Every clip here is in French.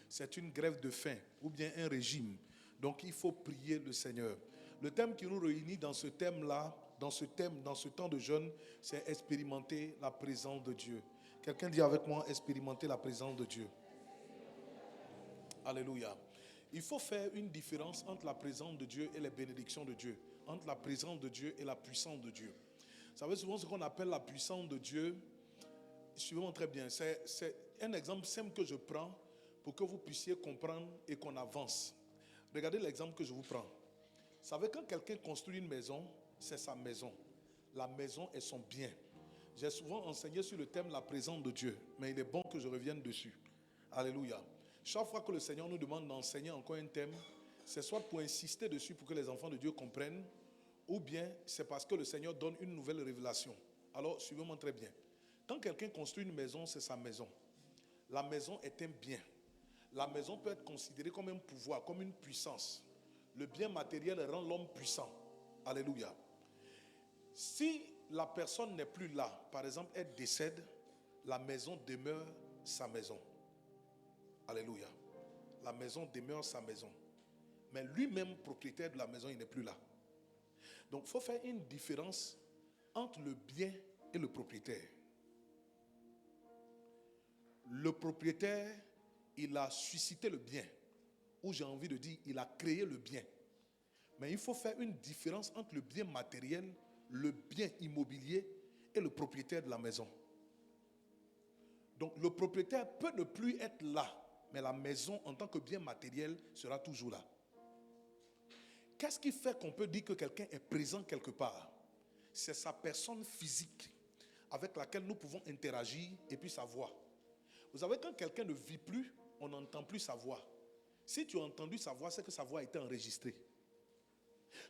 c'est une grève de faim ou bien un régime. Donc il faut prier le Seigneur. Le thème qui nous réunit dans ce thème-là, dans ce temps de jeûne, c'est expérimenter la présence de Dieu. Quelqu'un dit avec moi, expérimenter la présence de Dieu. Alléluia. Il faut faire une différence entre la présence de Dieu et les bénédictions de Dieu. Entre la présence de Dieu et la puissance de Dieu. Vous savez souvent ce qu'on appelle la puissance de Dieu. Suivez-moi très bien. C'est un exemple simple que je prends pour que vous puissiez comprendre et qu'on avance. Regardez l'exemple que je vous prends. Vous savez, quand quelqu'un construit une maison, c'est sa maison. La maison est son bien. J'ai souvent enseigné sur le thème la présence de Dieu, mais il est bon que je revienne dessus. Alléluia. Chaque fois que le Seigneur nous demande d'enseigner encore un thème, c'est soit pour insister dessus pour que les enfants de Dieu comprennent, ou bien c'est parce que le Seigneur donne une nouvelle révélation. Alors, suivez-moi très bien. Quand quelqu'un construit une maison, c'est sa maison. La maison est un bien. La maison peut être considérée comme un pouvoir, comme une puissance. Le bien matériel rend l'homme puissant. Alléluia. Si la personne n'est plus là, par exemple, elle décède, la maison demeure sa maison. Alléluia. La maison demeure sa maison. Mais lui-même, propriétaire de la maison, il n'est plus là. Donc, il faut faire une différence entre le bien et le propriétaire. Le propriétaire, il a suscité le bien. Ou j'ai envie de dire, il a créé le bien. Mais il faut faire une différence entre le bien matériel, le bien immobilier et le propriétaire de la maison. Donc, le propriétaire peut ne plus être là. Mais la maison, en tant que bien matériel, sera toujours là. Qu'est-ce qui fait qu'on peut dire que quelqu'un est présent quelque part? C'est sa personne physique avec laquelle nous pouvons interagir et puis sa voix. Vous savez, quand quelqu'un ne vit plus, on n'entend plus sa voix. Si tu as entendu sa voix, c'est que sa voix a été enregistrée.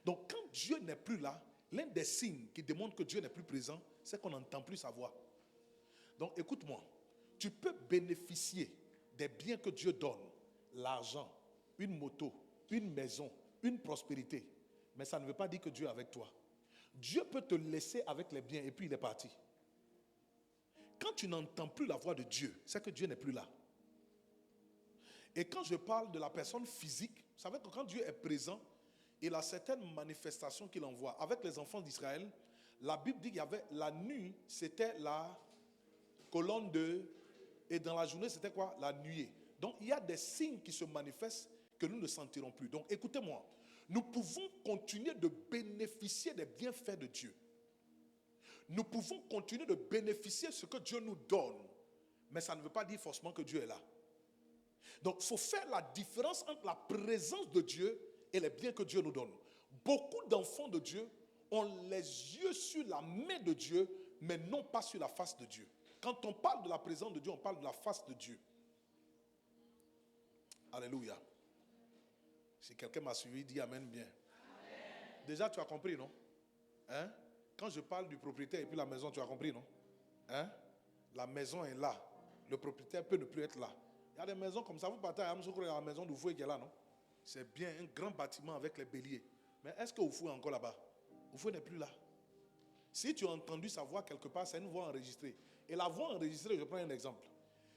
Donc, quand Dieu n'est plus là, l'un des signes qui démontrent que Dieu n'est plus présent, c'est qu'on n'entend plus sa voix. Donc, écoute-moi. Tu peux bénéficier des biens que Dieu donne, l'argent, une moto, une maison, une prospérité. Mais ça ne veut pas dire que Dieu est avec toi. Dieu peut te laisser avec les biens et puis il est parti. Quand tu n'entends plus la voix de Dieu, c'est que Dieu n'est plus là. Et quand je parle de la personne physique, vous savez que quand Dieu est présent, il a certaines manifestations qu'il envoie. Avec les enfants d'Israël, la Bible dit qu'il y avait la nuit, c'était la colonne de... Et dans la journée, c'était quoi? La nuée. Donc, il y a des signes qui se manifestent que nous ne sentirons plus. Donc, écoutez-moi. Nous pouvons continuer de bénéficier des bienfaits de Dieu. Nous pouvons continuer de bénéficier de ce que Dieu nous donne. Mais ça ne veut pas dire forcément que Dieu est là. Donc, il faut faire la différence entre la présence de Dieu et les biens que Dieu nous donne. Beaucoup d'enfants de Dieu ont les yeux sur la main de Dieu, mais non pas sur la face de Dieu. Quand on parle de la présence de Dieu, on parle de la face de Dieu. Alléluia. Si quelqu'un m'a suivi, dis Amen bien. Amen. Déjà, tu as compris, non? Hein? Quand je parle du propriétaire et puis la maison, tu as compris, non? Hein? La maison est là. Le propriétaire peut ne plus être là. Il y a des maisons comme ça. Vous partez à Amsoukro, il y a la maison d'Oufoué qui est là, non? C'est bien un grand bâtiment avec les béliers. Mais est-ce que Oufoué est encore là-bas? Oufoué n'est plus là. Si tu as entendu sa voix quelque part, c'est une voix enregistrée. Et la voix enregistrée, je prends un exemple.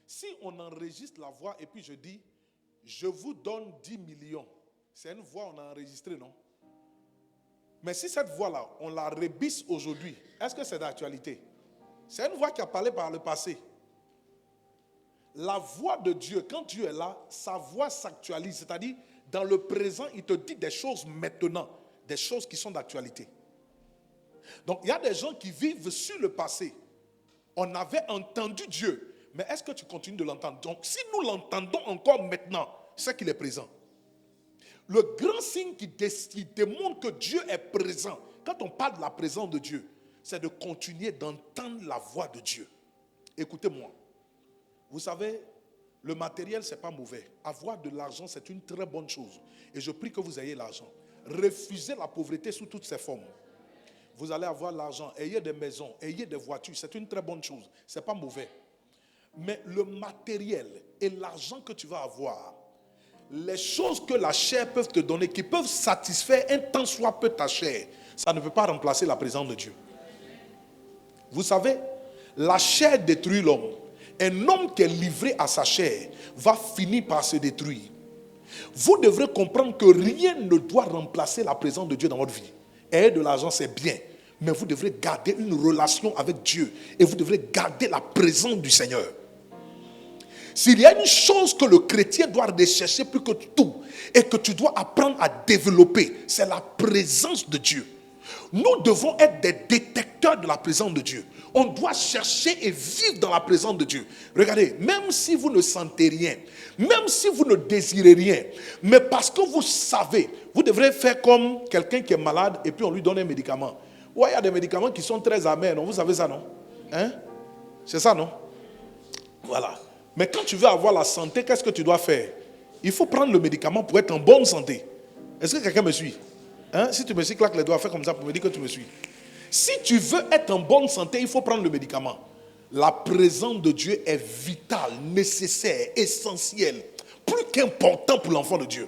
Si on enregistre la voix et puis je dis, je vous donne 10 millions, c'est une voix on a enregistrée, non? Mais si cette voix-là, on la rebisse aujourd'hui, est-ce que c'est d'actualité? C'est une voix qui a parlé par le passé. La voix de Dieu, quand Dieu est là, sa voix s'actualise. C'est-à-dire, dans le présent, il te dit des choses maintenant, des choses qui sont d'actualité. Donc, il y a des gens qui vivent sur le passé. On avait entendu Dieu, mais est-ce que tu continues de l'entendre? Donc, si nous l'entendons encore maintenant, c'est qu'il est présent. Le grand signe qui démontre que Dieu est présent, quand on parle de la présence de Dieu, c'est de continuer d'entendre la voix de Dieu. Écoutez-moi. Vous savez, le matériel, ce n'est pas mauvais. Avoir de l'argent, c'est une très bonne chose. Et je prie que vous ayez l'argent. Refusez la pauvreté sous toutes ses formes. Vous allez avoir l'argent, ayez des maisons, ayez des voitures, c'est une très bonne chose, ce n'est pas mauvais. Mais le matériel et l'argent que tu vas avoir, les choses que la chair peut te donner, qui peuvent satisfaire un tant soit peu ta chair, ça ne peut pas remplacer la présence de Dieu. Vous savez, la chair détruit l'homme. un homme qui est livré à sa chair va finir par se détruire. Vous devrez comprendre que rien ne doit remplacer la présence de Dieu dans votre vie. Et de l'argent, c'est bien. Mais vous devrez garder une relation avec Dieu. Et vous devrez garder la présence du Seigneur. S'il y a une chose que le chrétien doit rechercher plus que tout, et que tu dois apprendre à développer, c'est la présence de Dieu. Nous devons être des détecteurs de la présence de Dieu. On doit chercher et vivre dans la présence de Dieu. Regardez, même si vous ne sentez rien, même si vous ne désirez rien, mais parce que vous savez, vous devrez faire comme quelqu'un qui est malade et puis on lui donne un médicament. Ouais, il y a des médicaments qui sont très amers, non? Vous savez ça, non? Hein? C'est ça, non? Voilà. Mais quand tu veux avoir la santé, qu'est-ce que tu dois faire? Il faut prendre le médicament pour être en bonne santé. Est-ce que quelqu'un me suit? Hein? Si tu me suis, claque les doigts, fais comme ça pour me dire que tu me suis. Si tu veux être en bonne santé, il faut prendre le médicament. La présence de Dieu est vitale, nécessaire, essentielle, plus qu'important pour l'enfant de Dieu.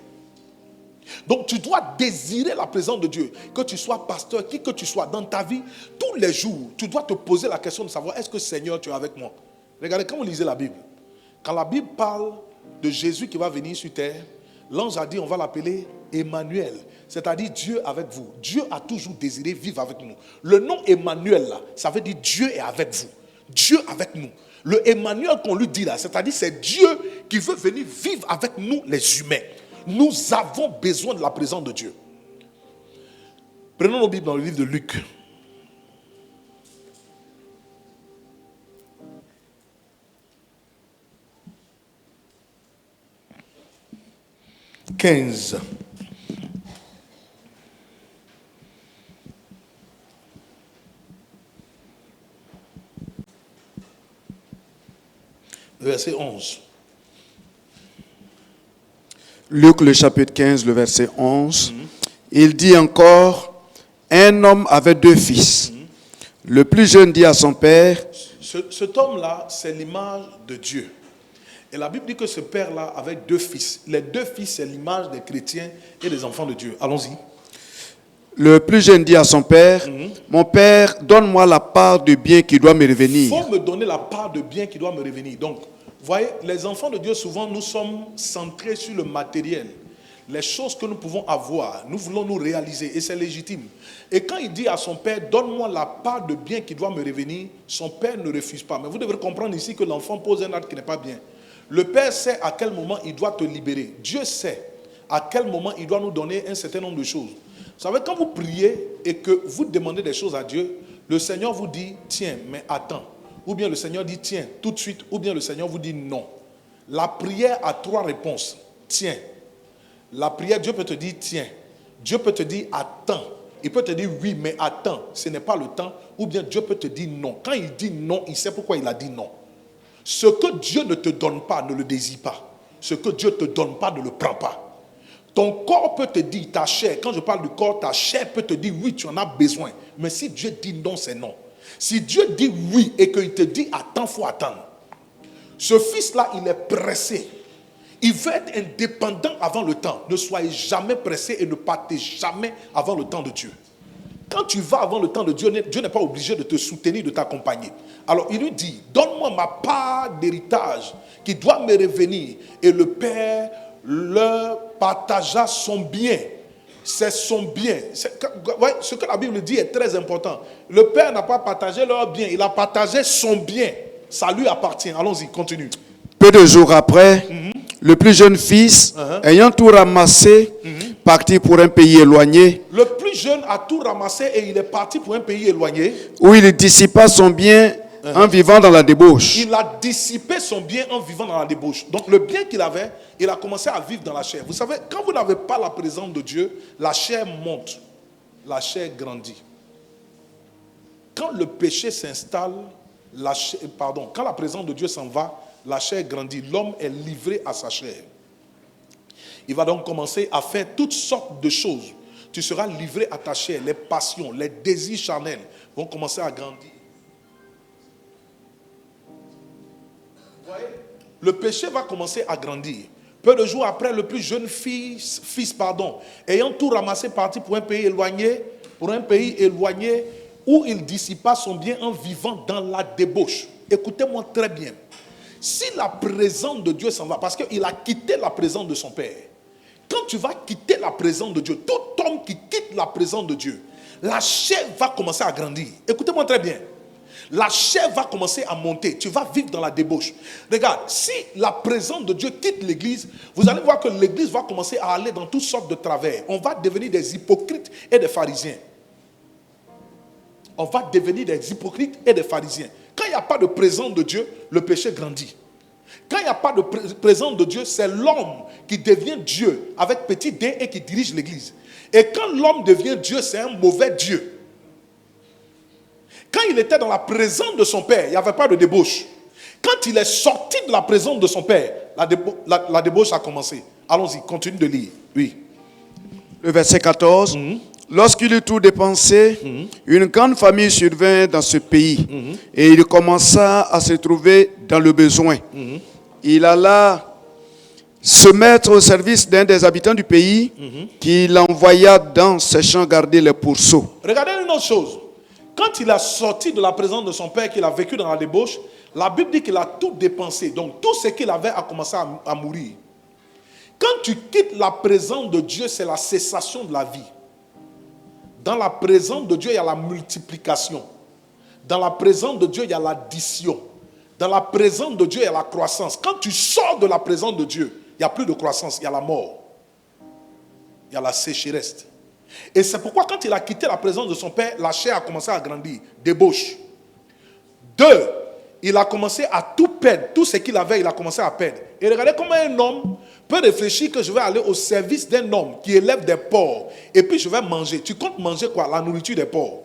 Donc tu dois désirer la présence de Dieu. Que tu sois pasteur, qui que tu sois dans ta vie, tous les jours, tu dois te poser la question de savoir, est-ce que Seigneur, tu es avec moi? Regardez, quand vous lisez la Bible, quand la Bible parle de Jésus qui va venir sur terre, l'ange a dit, on va l'appeler Emmanuel, c'est-à-dire Dieu avec vous. Dieu a toujours désiré vivre avec nous. Le nom Emmanuel là, ça veut dire Dieu est avec vous. Dieu avec nous. Le Emmanuel qu'on lui dit là, c'est-à-dire c'est Dieu qui veut venir vivre avec nous les humains. Nous avons besoin de la présence de Dieu. Prenons nos Bibles dans le livre de Luc. « 15. Verset 11. Luc le chapitre 15, le verset 11. Il dit encore, un homme avait 2 fils. Le plus jeune dit à son père, cet homme-là, c'est l'image de Dieu. Et la Bible dit que ce père-là avait 2 fils. Les 2 fils, c'est l'image des chrétiens et des enfants de Dieu. Allons-y. Le plus jeune dit à son père, mon père, donne-moi la part de bien qui doit me revenir. Il faut me donner la part de bien qui doit me revenir. Donc, vous voyez, les enfants de Dieu, souvent, nous sommes centrés sur le matériel. Les choses que nous pouvons avoir, nous voulons nous réaliser et c'est légitime. Et quand il dit à son père, donne-moi la part de bien qui doit me revenir, son père ne refuse pas. Mais vous devrez comprendre ici que l'enfant pose un acte qui n'est pas bien. Le père sait à quel moment il doit te libérer. Dieu sait à quel moment il doit nous donner un certain nombre de choses. Vous savez, quand vous priez et que vous demandez des choses à Dieu, le Seigneur vous dit, tiens, mais attends. Ou bien le Seigneur dit, tiens, tout de suite. Ou bien le Seigneur vous dit, non. La prière a 3 réponses. Tiens. La prière, Dieu peut te dire, tiens. Dieu peut te dire, attends. Il peut te dire, oui, mais attends, ce n'est pas le temps. Ou bien Dieu peut te dire non. Quand il dit non, il sait pourquoi il a dit non. Ce que Dieu ne te donne pas, ne le désire pas. Ce que Dieu ne te donne pas, ne le prends pas. Ton corps peut te dire, ta chair, quand je parle du corps, ta chair peut te dire, oui, tu en as besoin. Mais si Dieu dit non, c'est non. Si Dieu dit oui et qu'il te dit, attends, il faut attendre. Ce fils-là, il est pressé. Il veut être indépendant avant le temps. Ne soyez jamais pressé et ne partez jamais avant le temps de Dieu. Quand tu vas avant le temps de Dieu, Dieu n'est pas obligé de te soutenir, de t'accompagner. Alors il lui dit, donne-moi ma part d'héritage qui doit me revenir. Et le père leur partagea son bien. C'est son bien. Ouais, ce que la Bible dit est très important. Le père n'a pas partagé leur bien, il a partagé son bien. Ça lui appartient. Allons-y, continue. Peu de jours après, le plus jeune fils, ayant tout ramassé, partit pour un pays éloigné. Le plus jeune a tout ramassé et il est parti pour un pays éloigné. Où il dissipa son bien en vivant dans la débauche. Il a dissipé son bien en vivant dans la débauche. Donc le bien qu'il avait, il a commencé à vivre dans la chair. Vous savez, quand vous n'avez pas la présence de Dieu, la chair monte, la chair grandit. Quand le péché s'installe, quand la présence de Dieu s'en va, la chair grandit. L'homme est livré à sa chair. Il va donc commencer à faire toutes sortes de choses. Tu seras livré à ta chair. Les passions, les désirs charnels vont commencer à grandir. Vous voyez? Le péché va commencer à grandir. Peu de jours après, le plus jeune fils, ayant tout ramassé, parti pour un pays éloigné, où il dissipa son bien en vivant dans la débauche. Écoutez-moi très bien. Si la présence de Dieu s'en va, parce qu'il a quitté la présence de son Père. Quand tu vas quitter la présence de Dieu, tout homme qui quitte la présence de Dieu, la chair va commencer à grandir. Écoutez-moi très bien. La chair va commencer à monter. Tu vas vivre dans la débauche. Regarde, si la présence de Dieu quitte l'église, vous allez voir que l'église va commencer à aller dans toutes sortes de travers. On va devenir des hypocrites et des pharisiens. On va devenir des hypocrites et des pharisiens. Quand il n'y a pas de présence de Dieu, le péché grandit. Quand il n'y a pas de présence de Dieu, c'est l'homme qui devient Dieu avec petit d et qui dirige l'église. Et quand l'homme devient Dieu, c'est un mauvais Dieu. Quand il était dans la présence de son Père, il n'y avait pas de débauche. Quand il est sorti de la présence de son Père, la débauche a commencé. Allons-y, continue de lire. Oui. Le verset 14. Lorsqu'il eut tout dépensé, une grande famille survint dans ce pays et il commença à se trouver dans le besoin. Il alla se mettre au service d'un des habitants du pays qui l'envoya dans ses champs garder les pourceaux. Regardez une autre chose. Quand il a sorti de la présence de son Père, qu'il a vécu dans la débauche, la Bible dit qu'il a tout dépensé. Donc tout ce qu'il avait a commencé à mourir. Quand tu quittes la présence de Dieu, c'est la cessation de la vie. Dans la présence de Dieu, il y a la multiplication. Dans la présence de Dieu, il y a l'addition. Dans la présence de Dieu, il y a la croissance. Quand tu sors de la présence de Dieu, il n'y a plus de croissance, il y a la mort. Il y a la sécheresse. Et c'est pourquoi quand il a quitté la présence de son Père, la chair a commencé à grandir, débauche. 2, il a commencé à tout perdre. Tout ce qu'il avait, il a commencé à perdre. Et regardez comment un homme peut réfléchir que je vais aller au service d'un homme qui élève des porcs. Et puis je vais manger. Tu comptes manger quoi? La nourriture des porcs.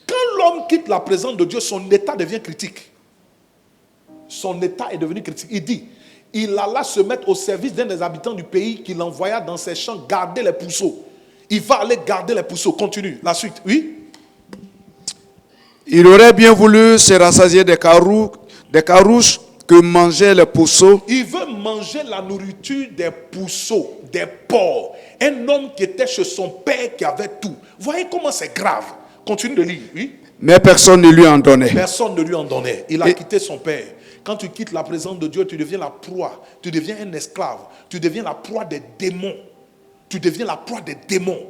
Quand l'homme quitte la présence de Dieu, son état devient critique. Son état est devenu critique. Il dit, il alla se mettre au service d'un des habitants du pays qui l'envoya dans ses champs garder les pourceaux. Il va aller garder les pourceaux. Continue. La suite. Oui. Il aurait bien voulu se rassasier des carouches que mangeaient les pourceaux. Il veut manger la nourriture des pourceaux, des porcs. Un homme qui était chez son père qui avait tout. Voyez comment c'est grave. Continue de lire. Oui. Mais personne ne lui en donnait. Personne ne lui en donnait. Il a quitté son père. Quand tu quittes la présence de Dieu, tu deviens la proie. Tu deviens un esclave. Tu deviens la proie des démons. Tu deviens la proie des démons.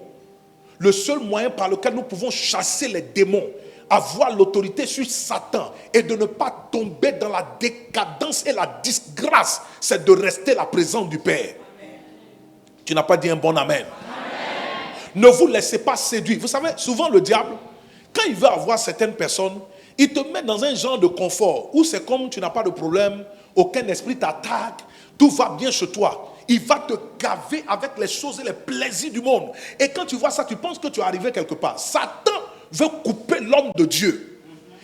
Le seul moyen par lequel nous pouvons chasser les démons, avoir l'autorité sur Satan et de ne pas tomber dans la décadence et la disgrâce, c'est de rester la présence du Père. Amen. Tu n'as pas dit un bon amen. Amen. Ne vous laissez pas séduire. Vous savez, souvent le diable, quand il veut avoir certaines personnes, il te met dans un genre de confort où c'est comme tu n'as pas de problème, aucun esprit t'attaque, tout va bien chez toi. Il va te gaver avec les choses et les plaisirs du monde. Et quand tu vois ça, tu penses que tu es arrivé quelque part. Satan veut couper l'homme de Dieu.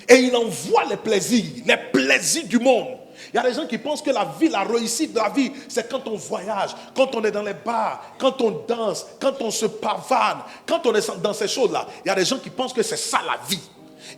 Et il envoie les plaisirs du monde. Il y a des gens qui pensent que la vie, la réussite de la vie, c'est quand on voyage, quand on est dans les bars, quand on danse, quand on se pavane, quand on est dans ces choses-là. Il y a des gens qui pensent que c'est ça la vie.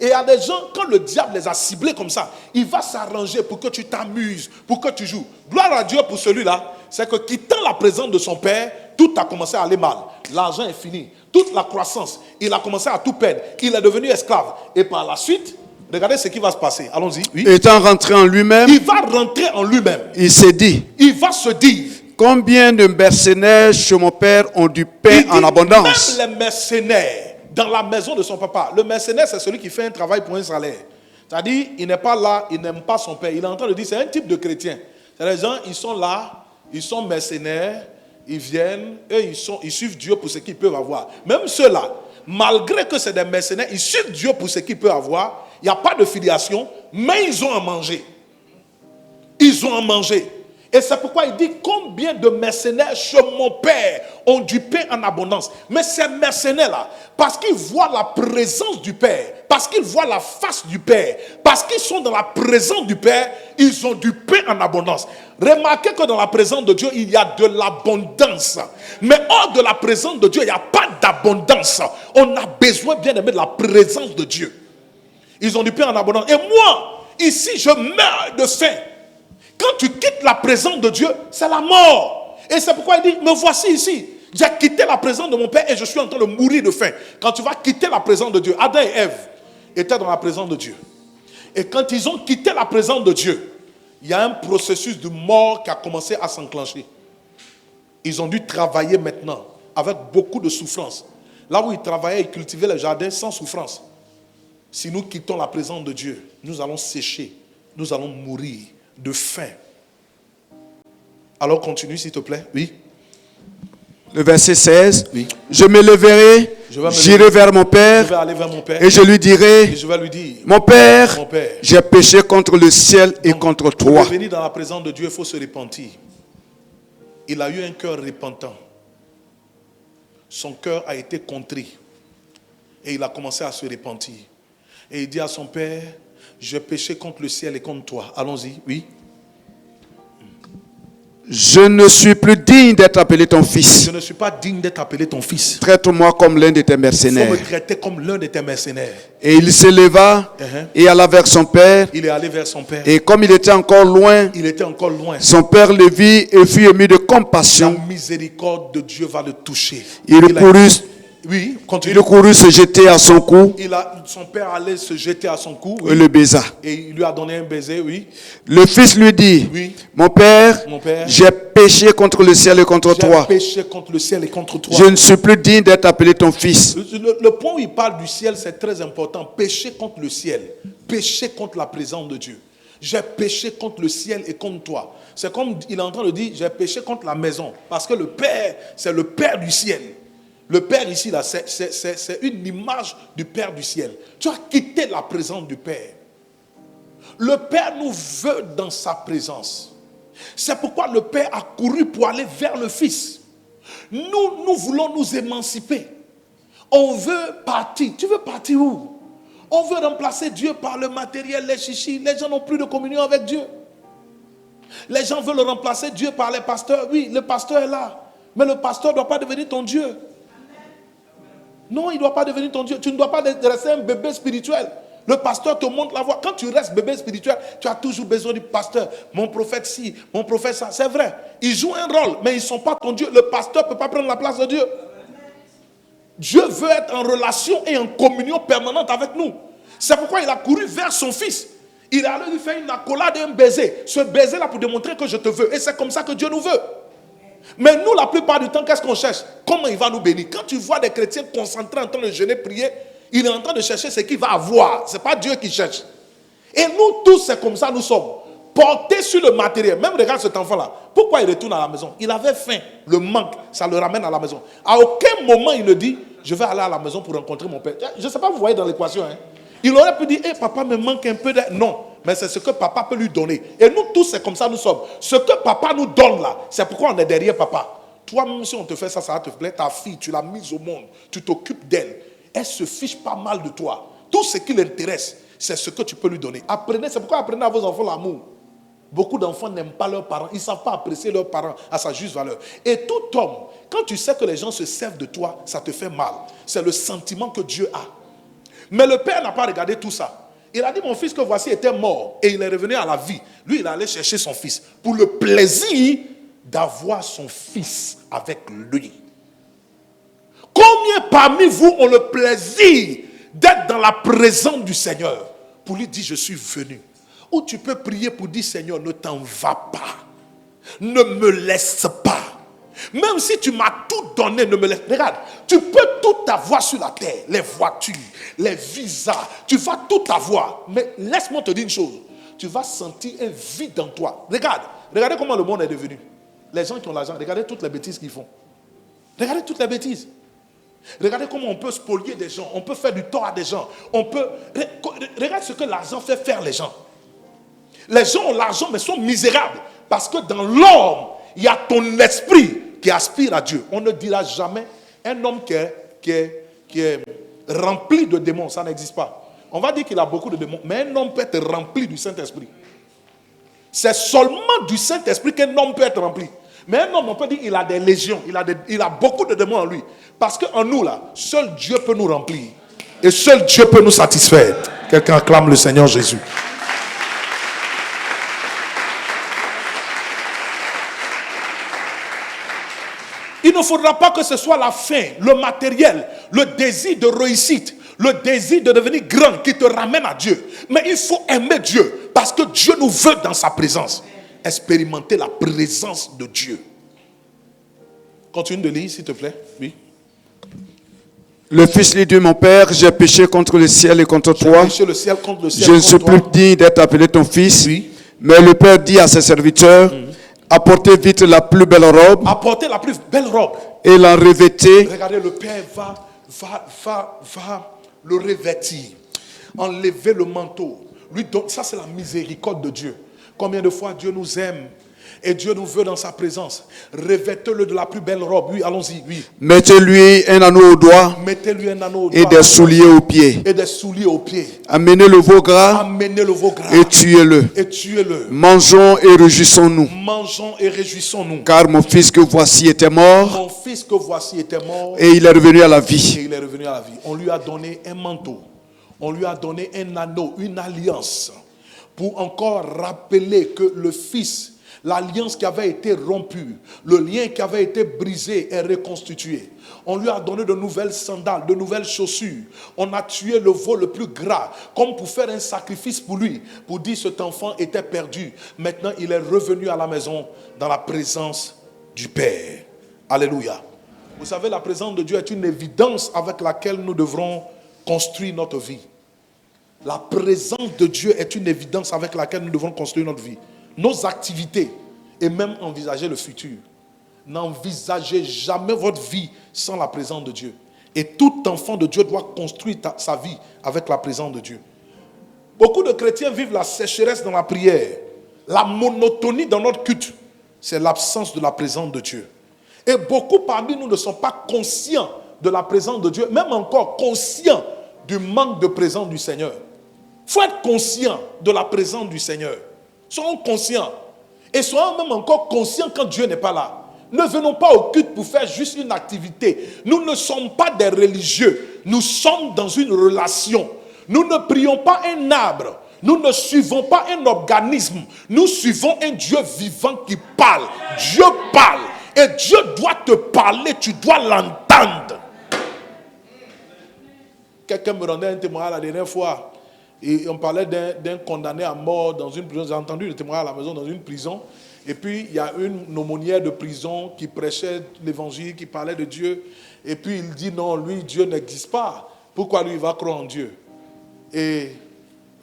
Et il y a des gens, quand le diable les a ciblés comme ça, il va s'arranger pour que tu t'amuses, pour que tu joues. Gloire à Dieu pour celui-là, c'est que quittant la présence de son père, tout a commencé à aller mal. L'argent est fini, toute la croissance, il a commencé à tout perdre. Il est devenu esclave. Et par la suite, regardez ce qui va se passer. Allons-y. Oui. Étant rentré en lui-même, il va rentrer en lui-même. Il s'est dit, il va se dire, combien de mercenaires chez mon père ont du pain en abondance? Même les mercenaires dans la maison de son papa. Le mercenaire, c'est celui qui fait un travail pour un salaire. C'est-à-dire, il n'est pas là, il n'aime pas son père. Il est en train de dire, c'est un type de chrétien. C'est les gens, ils sont là, ils sont mercenaires, ils viennent, eux, ils suivent Dieu pour ce qu'ils peuvent avoir. Même ceux-là, malgré que c'est des mercenaires, ils suivent Dieu pour ce qu'ils peuvent avoir. Il n'y a pas de filiation, mais ils ont à manger. Ils ont à manger. Et c'est pourquoi il dit, combien de mercenaires chez mon père ont du pain en abondance. Mais ces mercenaires-là, parce qu'ils voient la présence du Père, parce qu'ils voient la face du Père, parce qu'ils sont dans la présence du Père, ils ont du pain en abondance. Remarquez que dans la présence de Dieu, il y a de l'abondance. Mais hors de la présence de Dieu, il n'y a pas d'abondance. On a besoin, bien aimé, de la présence de Dieu. Ils ont du pain en abondance. Et moi, ici, je meurs de faim. Quand tu quittes la présence de Dieu, c'est la mort. Et c'est pourquoi il dit, me voici ici. J'ai quitté la présence de mon Père et je suis en train de mourir de faim. Quand tu vas quitter la présence de Dieu, Adam et Ève étaient dans la présence de Dieu. Et quand ils ont quitté la présence de Dieu, Il y a un processus de mort qui a commencé à s'enclencher. Ils ont dû travailler maintenant avec beaucoup de souffrance. Là où ils travaillaient, ils cultivaient les jardins sans souffrance. Si nous quittons la présence de Dieu, nous allons sécher, nous allons mourir de faim. Alors continue s'il te plaît. Oui. Le verset 16. Oui. Je me leverai, j'irai vers mon Je père, vais aller vers mon père et je lui dirai, et je vais lui dire, mon père, mon père, j'ai péché contre le ciel et contre pour toi. revenir dans la présence de Dieu, il faut se repentir. Il a eu un cœur repentant. Son cœur a été contrit. Et il a commencé à se repentir. Et il dit à son père, j'ai péché contre le ciel et contre toi. Allons-y, oui. Je ne suis plus digne d'être appelé ton fils. Je ne suis pas digne d'être appelé ton fils. Traite-moi comme l'un de tes Il faut mercenaires. me traiter comme l'un de tes mercenaires. Et il s'éleva et alla vers son père. Il est allé vers son père. Et comme il était encore loin, Il était encore loin. son père le vit et fut ému de La compassion. miséricorde de Dieu va le toucher. Il courut se jeter à son cou Son père allait se jeter à son cou. et Oui. le baisa. Et il lui a donné un baiser, oui. Le fils lui dit, Oui. mon père, Père, j'ai péché contre le ciel et contre j'ai toi. péché contre le ciel et contre toi. Je ne suis plus digne d'être appelé ton fils. Le point où il parle du ciel, c'est très important. Péché contre le ciel. Péché contre la présence de Dieu. J'ai péché contre le ciel et contre toi. C'est comme il est en train de dire, j'ai péché contre la maison. Parce que le Père, c'est le Père du ciel. Le Père ici, là, c'est une image du Père du ciel. Tu as quitté la présence du Père. Le Père nous veut dans sa présence. C'est pourquoi le Père a couru pour aller vers le Fils. Nous voulons nous émanciper. On veut partir. Tu veux partir où? On veut remplacer Dieu par le matériel, les chichis. Les gens n'ont plus de communion avec Dieu. Les gens veulent remplacer Dieu par les pasteurs. Oui, le pasteur est là. Mais le pasteur ne doit pas devenir ton Dieu. Non, il ne doit pas devenir ton Dieu. Tu ne dois pas rester un bébé spirituel. Le pasteur te montre la voie. Quand tu restes bébé spirituel, tu as toujours besoin du pasteur. Mon prophète ci, mon prophète ça. C'est vrai. Ils jouent un rôle, mais ils ne sont pas ton Dieu. Le pasteur ne peut pas prendre la place de Dieu. Dieu veut être en relation et en communion permanente avec nous. C'est pourquoi il a couru vers son fils. Il est allé lui faire une accolade et un baiser. Ce baiser-là pour démontrer que je te veux. Et c'est comme ça que Dieu nous veut. Mais nous, la plupart du temps, qu'est-ce qu'on cherche? Comment il va nous bénir? Quand tu vois des chrétiens concentrés en train de jeûner, prier, il est en train de chercher ce qu'il va avoir. Ce n'est pas Dieu qui cherche. Et nous tous, c'est comme ça nous sommes. Portés sur le matériel. Même regarde cet enfant-là. Pourquoi il retourne à la maison? Il avait faim. Le manque, ça le ramène à la maison. À aucun moment, il ne dit, je vais aller à la maison pour rencontrer mon père. Je ne sais pas, vous voyez dans l'équation. Hein? Il aurait pu dire, hey, papa me manque un peu d'air. Non. Mais c'est ce que papa peut lui donner. Et nous tous, c'est comme ça nous sommes. Ce que papa nous donne là, c'est pourquoi on est derrière papa. Toi, même si on te fait ça, ça va te plaire. Ta fille, tu l'as mise au monde. Tu t'occupes d'elle. Elle se fiche pas mal de toi. Tout ce qui l'intéresse, c'est ce que tu peux lui donner. Apprenez, c'est pourquoi apprenez à vos enfants l'amour. Beaucoup d'enfants n'aiment pas leurs parents. Ils ne savent pas apprécier leurs parents à sa juste valeur. Et tout homme, quand tu sais que les gens se servent de toi, ça te fait mal. C'est le sentiment que Dieu a. Mais le père n'a pas regardé tout ça. Il a dit, mon fils que voici était mort et il est revenu à la vie. Lui, il est allé chercher son fils pour le plaisir d'avoir son fils avec lui. Combien parmi vous ont le plaisir d'être dans la présence du Seigneur pour lui dire, je suis venu? Ou tu peux prier pour dire, Seigneur, ne t'en va pas. Ne me laisse pas. Même si tu m'as tout donné, ne me laisse. Regarde, tu peux tout avoir sur la terre. Les voitures, les visas, tu vas tout avoir. Mais laisse-moi te dire une chose. Tu vas sentir un vide en toi. Regardez comment le monde est devenu. Les gens qui ont l'argent, regardez toutes les bêtises qu'ils font. Regardez toutes les bêtises. Regardez comment on peut spolier des gens. On peut faire du tort à des gens. Regarde ce que l'argent fait faire les gens. Les gens ont l'argent mais sont misérables. Parce que dans l'homme, il y a ton esprit qui aspire à Dieu. On ne dira jamais un homme qui est rempli de démons. Ça n'existe pas. On va dire qu'il a beaucoup de démons. Mais un homme peut être rempli du Saint-Esprit. C'est seulement du Saint-Esprit qu'un homme peut être rempli. Mais un homme, on peut dire qu'il a des légions. Il a beaucoup de démons en lui. Parce qu'en nous, là, seul Dieu peut nous remplir. Et seul Dieu peut nous satisfaire. Quelqu'un acclame le Seigneur Jésus. Il ne faudra pas que ce soit la faim, le matériel, le désir de réussite, le désir de devenir grand qui te ramène à Dieu. Mais il faut aimer Dieu. Parce que Dieu nous veut dans sa présence. Expérimenter la présence de Dieu. Continue de lire, s'il te plaît. Oui. Le fils lui dit, mon père, j'ai péché contre le ciel et contre toi. Péché le ciel contre le ciel. Je ne suis plus digne d'être appelé ton fils. Oui. Mais le père dit à ses serviteurs, apportez vite la plus belle robe. Apportez la plus belle robe. Et la revêtez. Regardez, le père va le revêtir. Enlever le manteau. Lui donne, ça c'est la miséricorde de Dieu. Combien de fois Dieu nous aime et Dieu nous veut dans sa présence. Revêtez-le de la plus belle robe. Oui, allons-y, oui. Mettez-lui un anneau au doigt. Mettez-lui un anneau au doigt. Et des souliers aux pieds. Et des souliers aux pieds. Amenez le veau gras. Amenez le veau gras. Et tuez-le. Et tuez-le. Mangeons et réjouissons-nous. Mangeons et réjouissons-nous. Car mon fils que voici était mort. Mon fils que voici était mort. Et il est revenu à la vie. Et il est revenu à la vie. On lui a donné un manteau. On lui a donné un anneau, une alliance. Pour encore rappeler que le fils, l'alliance qui avait été rompue, le lien qui avait été brisé est reconstitué. On lui a donné de nouvelles sandales, de nouvelles chaussures. On a tué le veau le plus gras, comme pour faire un sacrifice pour lui, pour dire que cet enfant était perdu. Maintenant, il est revenu à la maison dans la présence du Père. Alléluia. Vous savez, la présence de Dieu est une évidence avec laquelle nous devrons construire notre vie. La présence de Dieu est une évidence avec laquelle nous devons construire notre vie. Nos activités et même envisager le futur. N'envisagez jamais votre vie sans la présence de Dieu. Et tout enfant de Dieu doit construire sa vie avec la présence de Dieu. Beaucoup de chrétiens vivent la sécheresse dans la prière. La monotonie dans notre culte, c'est l'absence de la présence de Dieu. Et beaucoup parmi nous ne sont pas conscients de la présence de Dieu, même encore conscients du manque de présence du Seigneur. Il faut être conscient de la présence du Seigneur. Soyons conscients. Et soyons même encore conscients quand Dieu n'est pas là. Ne venons pas au culte pour faire juste une activité. Nous ne sommes pas des religieux. Nous sommes dans une relation. Nous ne prions pas un arbre. Nous ne suivons pas un organisme. Nous suivons un Dieu vivant qui parle. Dieu parle. Et Dieu doit te parler. Tu dois l'entendre. Quelqu'un me rendait un témoignage la dernière fois. Et on parlait d'un condamné à mort dans une prison. J'ai entendu le témoignage à la maison dans une prison. Et puis, il y a une aumônière de prison qui prêchait l'évangile, qui parlait de Dieu. Et puis, il dit non, lui, Dieu n'existe pas. Pourquoi lui, il va croire en Dieu? Et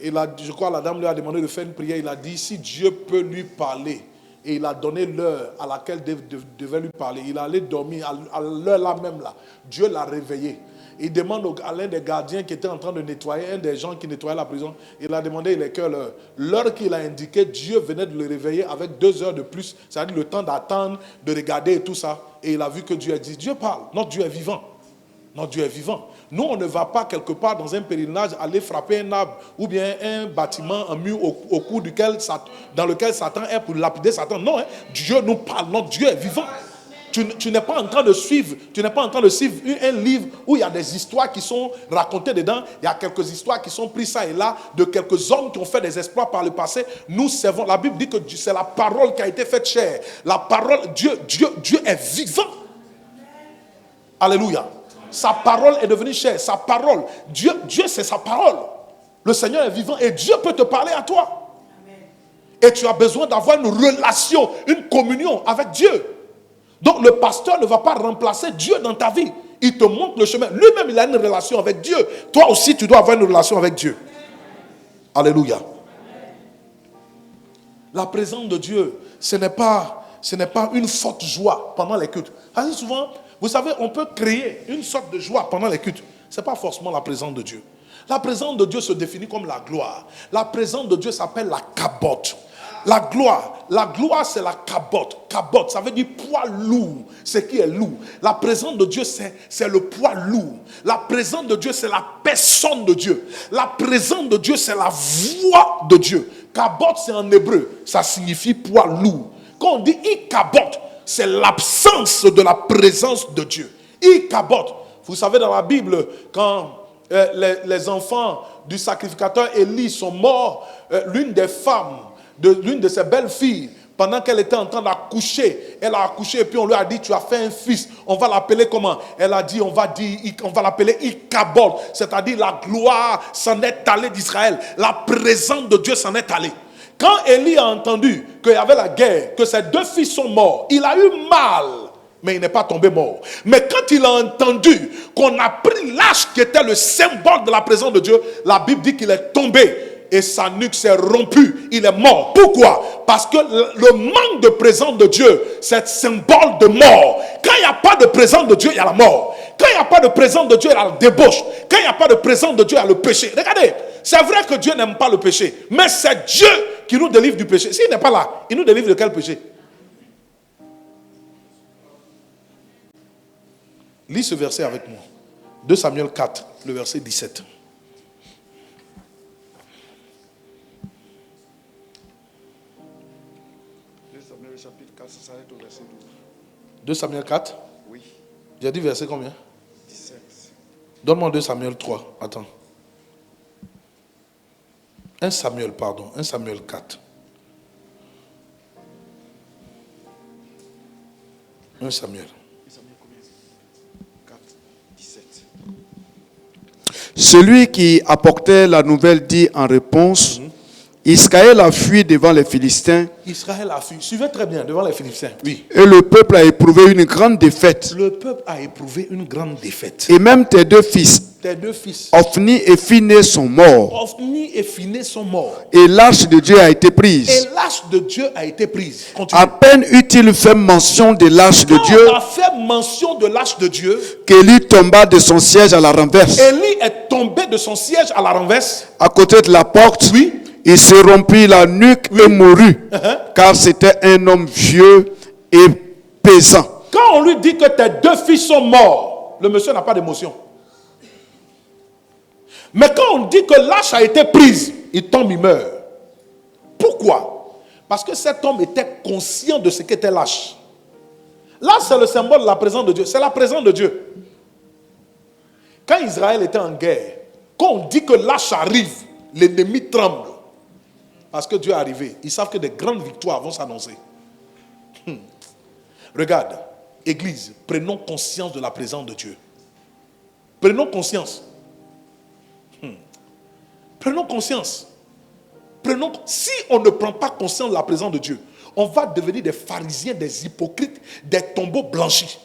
je crois que la dame lui a demandé de faire une prière. Il a dit, si Dieu peut lui parler, et il a donné l'heure à laquelle devait lui parler. Il allait dormir à l'heure là même là. Dieu l'a réveillé. Il demande à l'un des gardiens qui était en train de nettoyer, un des gens qui nettoyait la prison, il a demandé il est quelle heure. L'heure qu'il a indiqué, Dieu venait de le réveiller avec 2 heures de plus, c'est-à-dire le temps d'attendre, de regarder et tout ça. Et il a vu que Dieu existe. Dieu parle, notre Dieu est vivant. Notre Dieu est vivant. Nous, on ne va pas quelque part dans un pèlerinage aller frapper un arbre ou bien un bâtiment, un mur au cours dans lequel Satan est pour lapider Satan. Non, hein? Dieu nous parle, notre Dieu est vivant. Tu n'es pas en train de suivre, un livre où il y a des histoires qui sont racontées dedans. Il y a quelques histoires qui sont prises ça et là de quelques hommes qui ont fait des exploits par le passé. Nous servons. La Bible dit que c'est la parole qui a été faite chair. La parole, Dieu est vivant. Alléluia. Sa parole est devenue chair. Sa parole, Dieu c'est sa parole. Le Seigneur est vivant et Dieu peut te parler à toi. Et tu as besoin d'avoir une relation, une communion avec Dieu. Donc le pasteur ne va pas remplacer Dieu dans ta vie. Il te montre le chemin. Lui-même, il a une relation avec Dieu. Toi aussi, tu dois avoir une relation avec Dieu. Alléluia. La présence de Dieu, ce n'est pas une forte joie pendant les cultes. Assez souvent, vous savez, on peut créer une sorte de joie pendant les cultes. Ce n'est pas forcément la présence de Dieu. La présence de Dieu se définit comme la gloire. La présence de Dieu s'appelle la kabote. La gloire c'est la kabote. Kabote, ça veut dire poids lourd. Ce qui est lourd. La présence de Dieu, c'est le poids lourd. La présence de Dieu, c'est la personne de Dieu. La présence de Dieu, c'est la voix de Dieu. Kabote, c'est en hébreu. Ça signifie poids lourd. Quand on dit ikabote, c'est l'absence de la présence de Dieu. Ikabote. Vous savez, dans la Bible, quand les enfants du sacrificateur Élie sont morts, l'une des femmes, l'une de ses belles-filles pendant qu'elle était en train d'accoucher, elle a accouché et puis on lui a dit, tu as fait un fils, on va l'appeler comment? Elle a dit, on va l'appeler Ikabod, c'est-à-dire la gloire s'en est allée d'Israël, la présence de Dieu s'en est allée. Quand Élie a entendu qu'il y avait la guerre, que ses 2 fils sont morts, il a eu mal, mais il n'est pas tombé mort. Mais quand il a entendu qu'on a pris l'âge qui était le symbole de la présence de Dieu, la Bible dit qu'il est tombé et sa nuque s'est rompue, il est mort. Pourquoi? Parce que le manque de présence de Dieu, c'est symbole de mort. Quand il n'y a pas de présence de Dieu, il y a la mort. Quand il n'y a pas de présence de Dieu, il y a la débauche. Quand il n'y a pas de présence de Dieu, il y a le péché. Regardez, c'est vrai que Dieu n'aime pas le péché, mais c'est Dieu qui nous délivre du péché. S'il n'est pas là, il nous délivre de quel péché? Lis ce verset avec moi. 2 Samuel 4, le verset 17. Chapitre 4, ça s'arrête au verset 12. 2 Samuel 4? Oui. J'ai dit verset combien? 17. Donne-moi 2 Samuel 3. Attends. 1 Samuel 4. 1 Samuel. 4, 17. Celui qui apportait la nouvelle dit en réponse, Israël a fui devant les Philistins. Israël a fui. Suivez très bien devant les Philistins. Oui. Et le peuple a éprouvé une grande défaite. Le peuple a éprouvé une grande défaite. Et même tes 2 fils, Ophni et Phiné, sont morts. Ophni et Phiné sont morts. Et l'arche de Dieu a été prise. Et l'arche de Dieu a été prise. Continue. À peine eut-il fait mention de l'arche de Dieu, on a fait mention de l'arche de Dieu, qu'Élie tomba de son siège à la renverse. Élie est tombé de son siège à la renverse. À côté de la porte. Oui. Il se rompit la nuque et mourut, car c'était un homme vieux et pesant. Quand on lui dit que tes 2 fils sont morts, le monsieur n'a pas d'émotion. Mais quand on dit que l'arche a été prise, il tombe, il meurt. Pourquoi? Parce que cet homme était conscient de ce qu'était l'arche. L'arche, c'est le symbole de la présence de Dieu. C'est la présence de Dieu. Quand Israël était en guerre, quand on dit que l'arche arrive, l'ennemi tremble. Parce que Dieu est arrivé. Ils savent que des grandes victoires vont s'annoncer. Regarde, Église, prenons conscience de la présence de Dieu. Prenons conscience. Prenons conscience. Si on ne prend pas conscience de la présence de Dieu, on va devenir des pharisiens, des hypocrites, des tombeaux blanchis.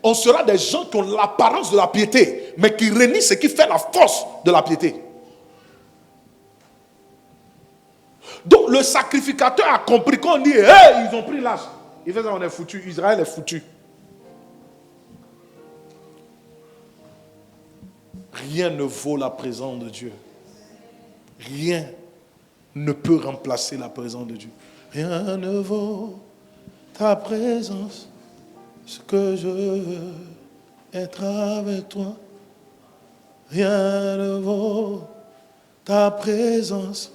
On sera des gens qui ont l'apparence de la piété, mais qui renient ce qui fait la force de la piété. Donc le sacrificateur a compris qu'on dit, hey, ils ont pris l'âge. Il fait ça, on est foutu. Israël est foutu. Rien ne vaut la présence de Dieu. Rien ne peut remplacer la présence de Dieu. Rien ne vaut ta présence. Ce que je veux être avec toi. Rien ne vaut ta présence.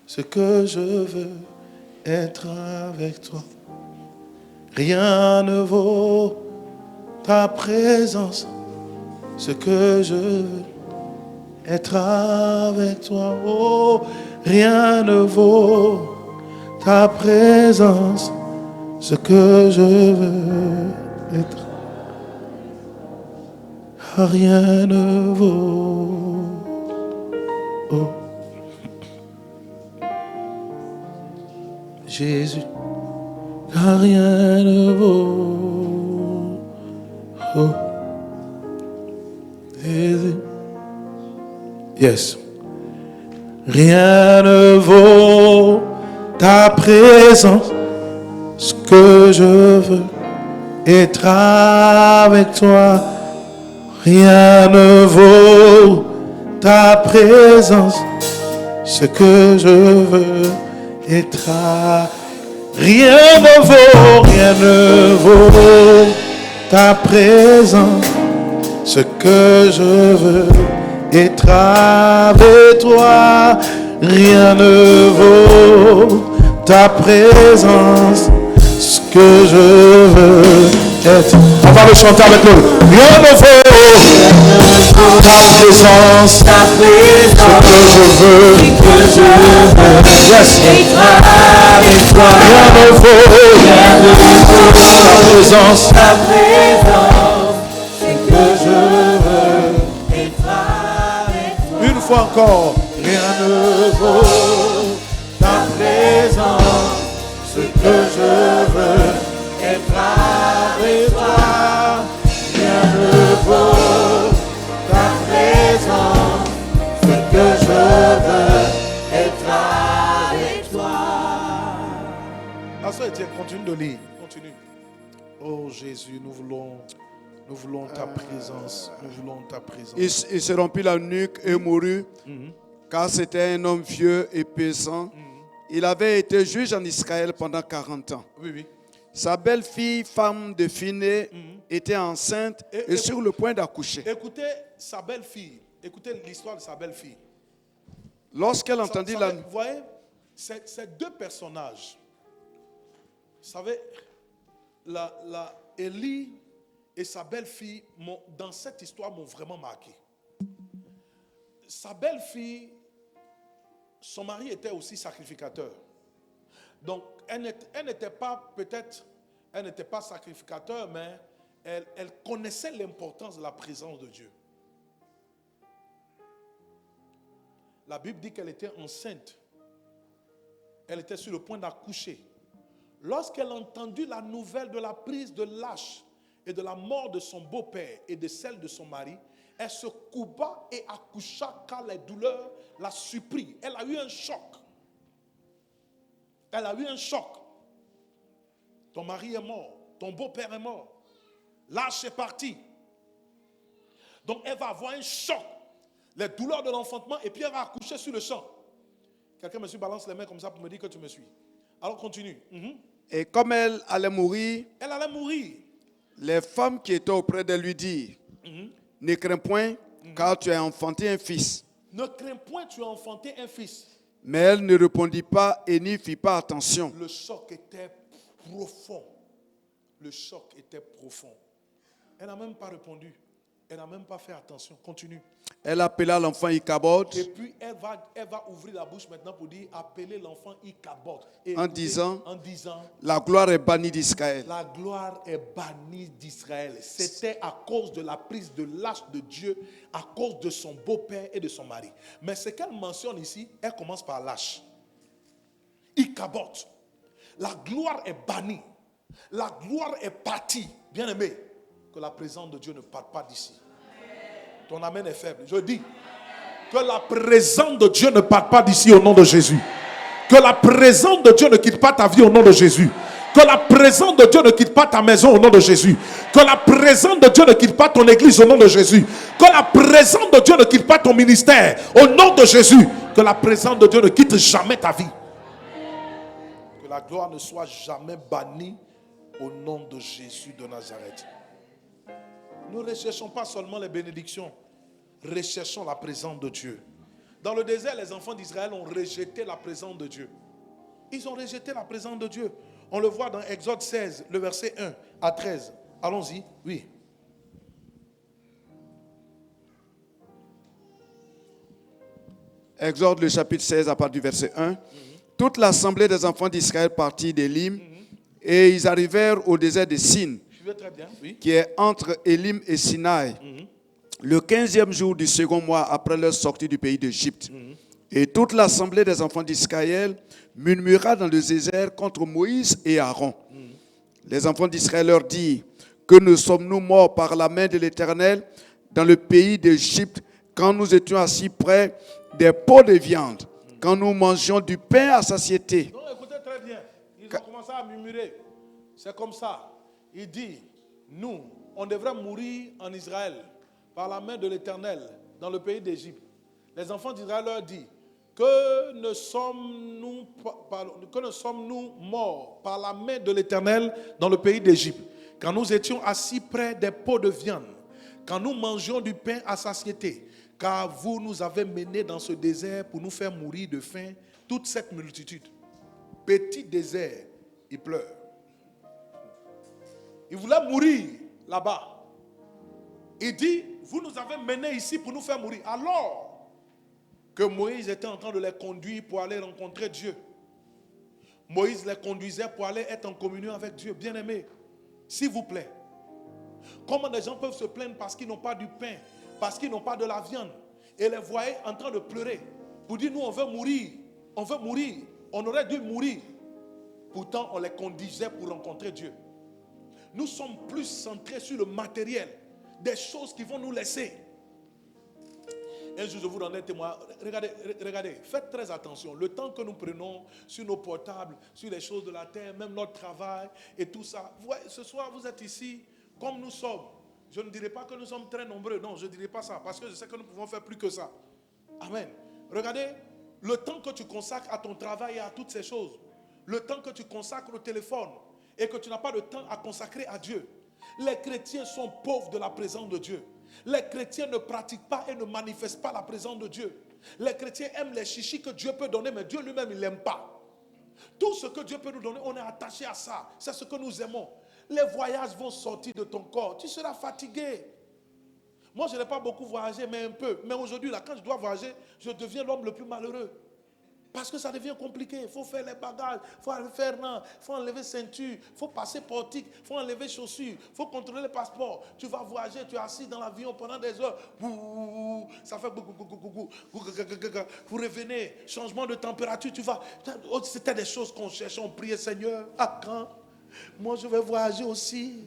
Ce que je veux être avec toi. Rien ne vaut ta présence. Ce que je veux être avec toi. Oh, rien ne vaut ta présence. Ce que je veux être. Rien ne vaut. Oh. Jésus, rien ne vaut. Oh. Jésus. Yes. Rien ne vaut ta présence. Ce que je veux être avec toi. Rien ne vaut ta présence. Ce que je veux être à... Rien ne vaut ta présence. Ce que je veux être avec toi. Rien ne vaut ta présence. Ce que je veux On va le chanter avec nous. Rien ne vaut ta présence. Ce que je veux. Yes. Rien ne vaut ta présence. Une fois encore. Rien ne vaut ta présence. Ce que je veux être avec toi. Rien ne vaut ta présence. Ce que je veux être avec toi. Pasteur Etienne, continue de lire. Continue. Oh Jésus, nous voulons ta présence. Nous voulons ta présence. Il se rompit la nuque et mourut, car c'était un homme vieux et pesant. Il avait été juge en Israël pendant 40 ans. Oui, oui. Sa belle-fille, femme de Phinée, était enceinte et sur le point d'accoucher. Écoutez sa belle-fille. Écoutez l'histoire de sa belle-fille. Lorsqu'elle entendit la... Vous voyez, ces deux personnages. Vous savez, Élie et sa belle-fille, dans cette histoire, m'ont vraiment marqué. Sa belle-fille, son mari était aussi sacrificateur. Donc, elle n'était pas, peut-être, elle n'était pas sacrificateur, mais elle connaissait l'importance de la présence de Dieu. La Bible dit qu'elle était enceinte. Elle était sur le point d'accoucher. Lorsqu'elle a entendu la nouvelle de la prise de Lâche et de la mort de son beau-père et de celle de son mari, elle se coupa et accoucha car les douleurs la surprit. Elle a eu un choc. Elle a eu un choc. Ton mari est mort. Ton beau-père est mort. Lâche est parti. Donc elle va avoir un choc. Les douleurs de l'enfantement et puis elle va accoucher sur le champ. Quelqu'un me suit, balance les mains comme ça pour me dire que tu me suis. Alors continue. Et comme elle allait mourir, les femmes qui étaient auprès d'elle lui dirent, ne crains point, car tu as enfanté un fils. Ne crains point, tu as enfanté un fils. Mais elle ne répondit pas et n'y fit pas attention. Le choc était profond. Le choc était profond. Elle n'a même pas répondu. Elle n'a même pas fait attention. Continue. Elle appela l'enfant Ichabod. Et puis elle va ouvrir la bouche maintenant pour dire appeler l'enfant Ichabod. En disant, la gloire est bannie d'Israël. La gloire est bannie d'Israël. C'était à cause de la prise de Lâche de Dieu, à cause de son beau-père et de son mari. Mais ce qu'elle mentionne ici, elle commence par Lâche. Ichabod. La gloire est bannie. La gloire est partie. Bien aimé, que la présence de Dieu ne parte pas d'ici. Ton amen est faible. Je dis que la présence de Dieu ne parte pas d'ici au nom de Jésus. Que la présence de Dieu ne quitte pas ta vie au nom de Jésus. Que la présence de Dieu ne quitte pas ta maison au nom de Jésus. Que la présence de Dieu ne quitte pas ton église au nom de Jésus. Que la présence de Dieu ne quitte pas ton ministère au nom de Jésus. Que la présence de Dieu ne quitte jamais ta vie. Que la gloire ne soit jamais bannie au nom de Jésus de Nazareth. Nous ne recherchons pas seulement les bénédictions, recherchons la présence de Dieu. Dans le désert, les enfants d'Israël ont rejeté la présence de Dieu. Ils ont rejeté la présence de Dieu. On le voit dans Exode 16, le verset 1 à 13. Allons-y, oui. Exode le chapitre 16 à partir du verset 1. Toute l'assemblée des enfants d'Israël partit d'Élim et ils arrivèrent au désert de Sin. Très bien, oui. Qui est entre Élim et Sinaï, le 15e jour du second mois après leur sortie du pays d'Égypte. Et toute l'assemblée des enfants d'Israël murmura dans le désert contre Moïse et Aaron. Les enfants d'Israël leur dirent, que ne sommes-nous morts par la main de l'Éternel dans le pays d'Égypte quand nous étions assis près des pots de viande, quand nous mangions du pain à satiété. Non, écoutez très bien, ils ont commencé à murmurer. C'est comme ça. Il dit, nous, on devrait mourir en Israël par la main de l'Éternel dans le pays d'Égypte. Les enfants d'Israël leur disent, que ne sommes-nous morts par la main de l'Éternel dans le pays d'Égypte, quand nous étions assis près des pots de viande, quand nous mangions du pain à satiété, car vous nous avez menés dans ce désert pour nous faire mourir de faim, toute cette multitude. Petit désert, il pleure. Il voulait mourir là-bas. Il dit, vous nous avez menés ici pour nous faire mourir. Alors que Moïse était en train de les conduire pour aller rencontrer Dieu. Moïse les conduisait pour aller être en communion avec Dieu. Bien-aimés, s'il vous plaît. Comment des gens peuvent se plaindre parce qu'ils n'ont pas du pain, parce qu'ils n'ont pas de la viande, et les voyez en train de pleurer pour dire, nous on veut mourir, on aurait dû mourir. Pourtant, on les conduisait pour rencontrer Dieu. Nous sommes plus centrés sur le matériel, des choses qui vont nous laisser. Un jour, je vous donne un témoin. Regardez, faites très attention. Le temps que nous prenons sur nos portables, sur les choses de la terre, même notre travail et tout ça. Vous voyez, ce soir, vous êtes ici comme nous sommes. Je ne dirai pas que nous sommes très nombreux. Non, je ne dirai pas ça parce que je sais que nous pouvons faire plus que ça. Amen. Regardez, le temps que tu consacres à ton travail et à toutes ces choses, le temps que tu consacres au téléphone et que tu n'as pas de temps à consacrer à Dieu. Les chrétiens sont pauvres de la présence de Dieu. Les chrétiens ne pratiquent pas et ne manifestent pas la présence de Dieu. Les chrétiens aiment les chichis que Dieu peut donner, mais Dieu lui-même, il n'aime pas. Tout ce que Dieu peut nous donner, on est attaché à ça. C'est ce que nous aimons. Les voyages vont sortir de ton corps. Tu seras fatigué. Moi, je n'ai pas beaucoup voyagé, mais un peu. Mais aujourd'hui, là, quand je dois voyager, je deviens l'homme le plus malheureux. Parce que ça devient compliqué. Il faut faire les bagages, il faut aller faire il faut enlever ceinture, il faut passer portique, il faut enlever chaussures, il faut contrôler le passeport. Tu vas voyager, tu es assis dans l'avion pendant des heures. Ça fait vous revenez, changement de température, tu vas. C'était des choses qu'on cherchait, on priait, Seigneur, à quand? Moi, je vais voyager aussi.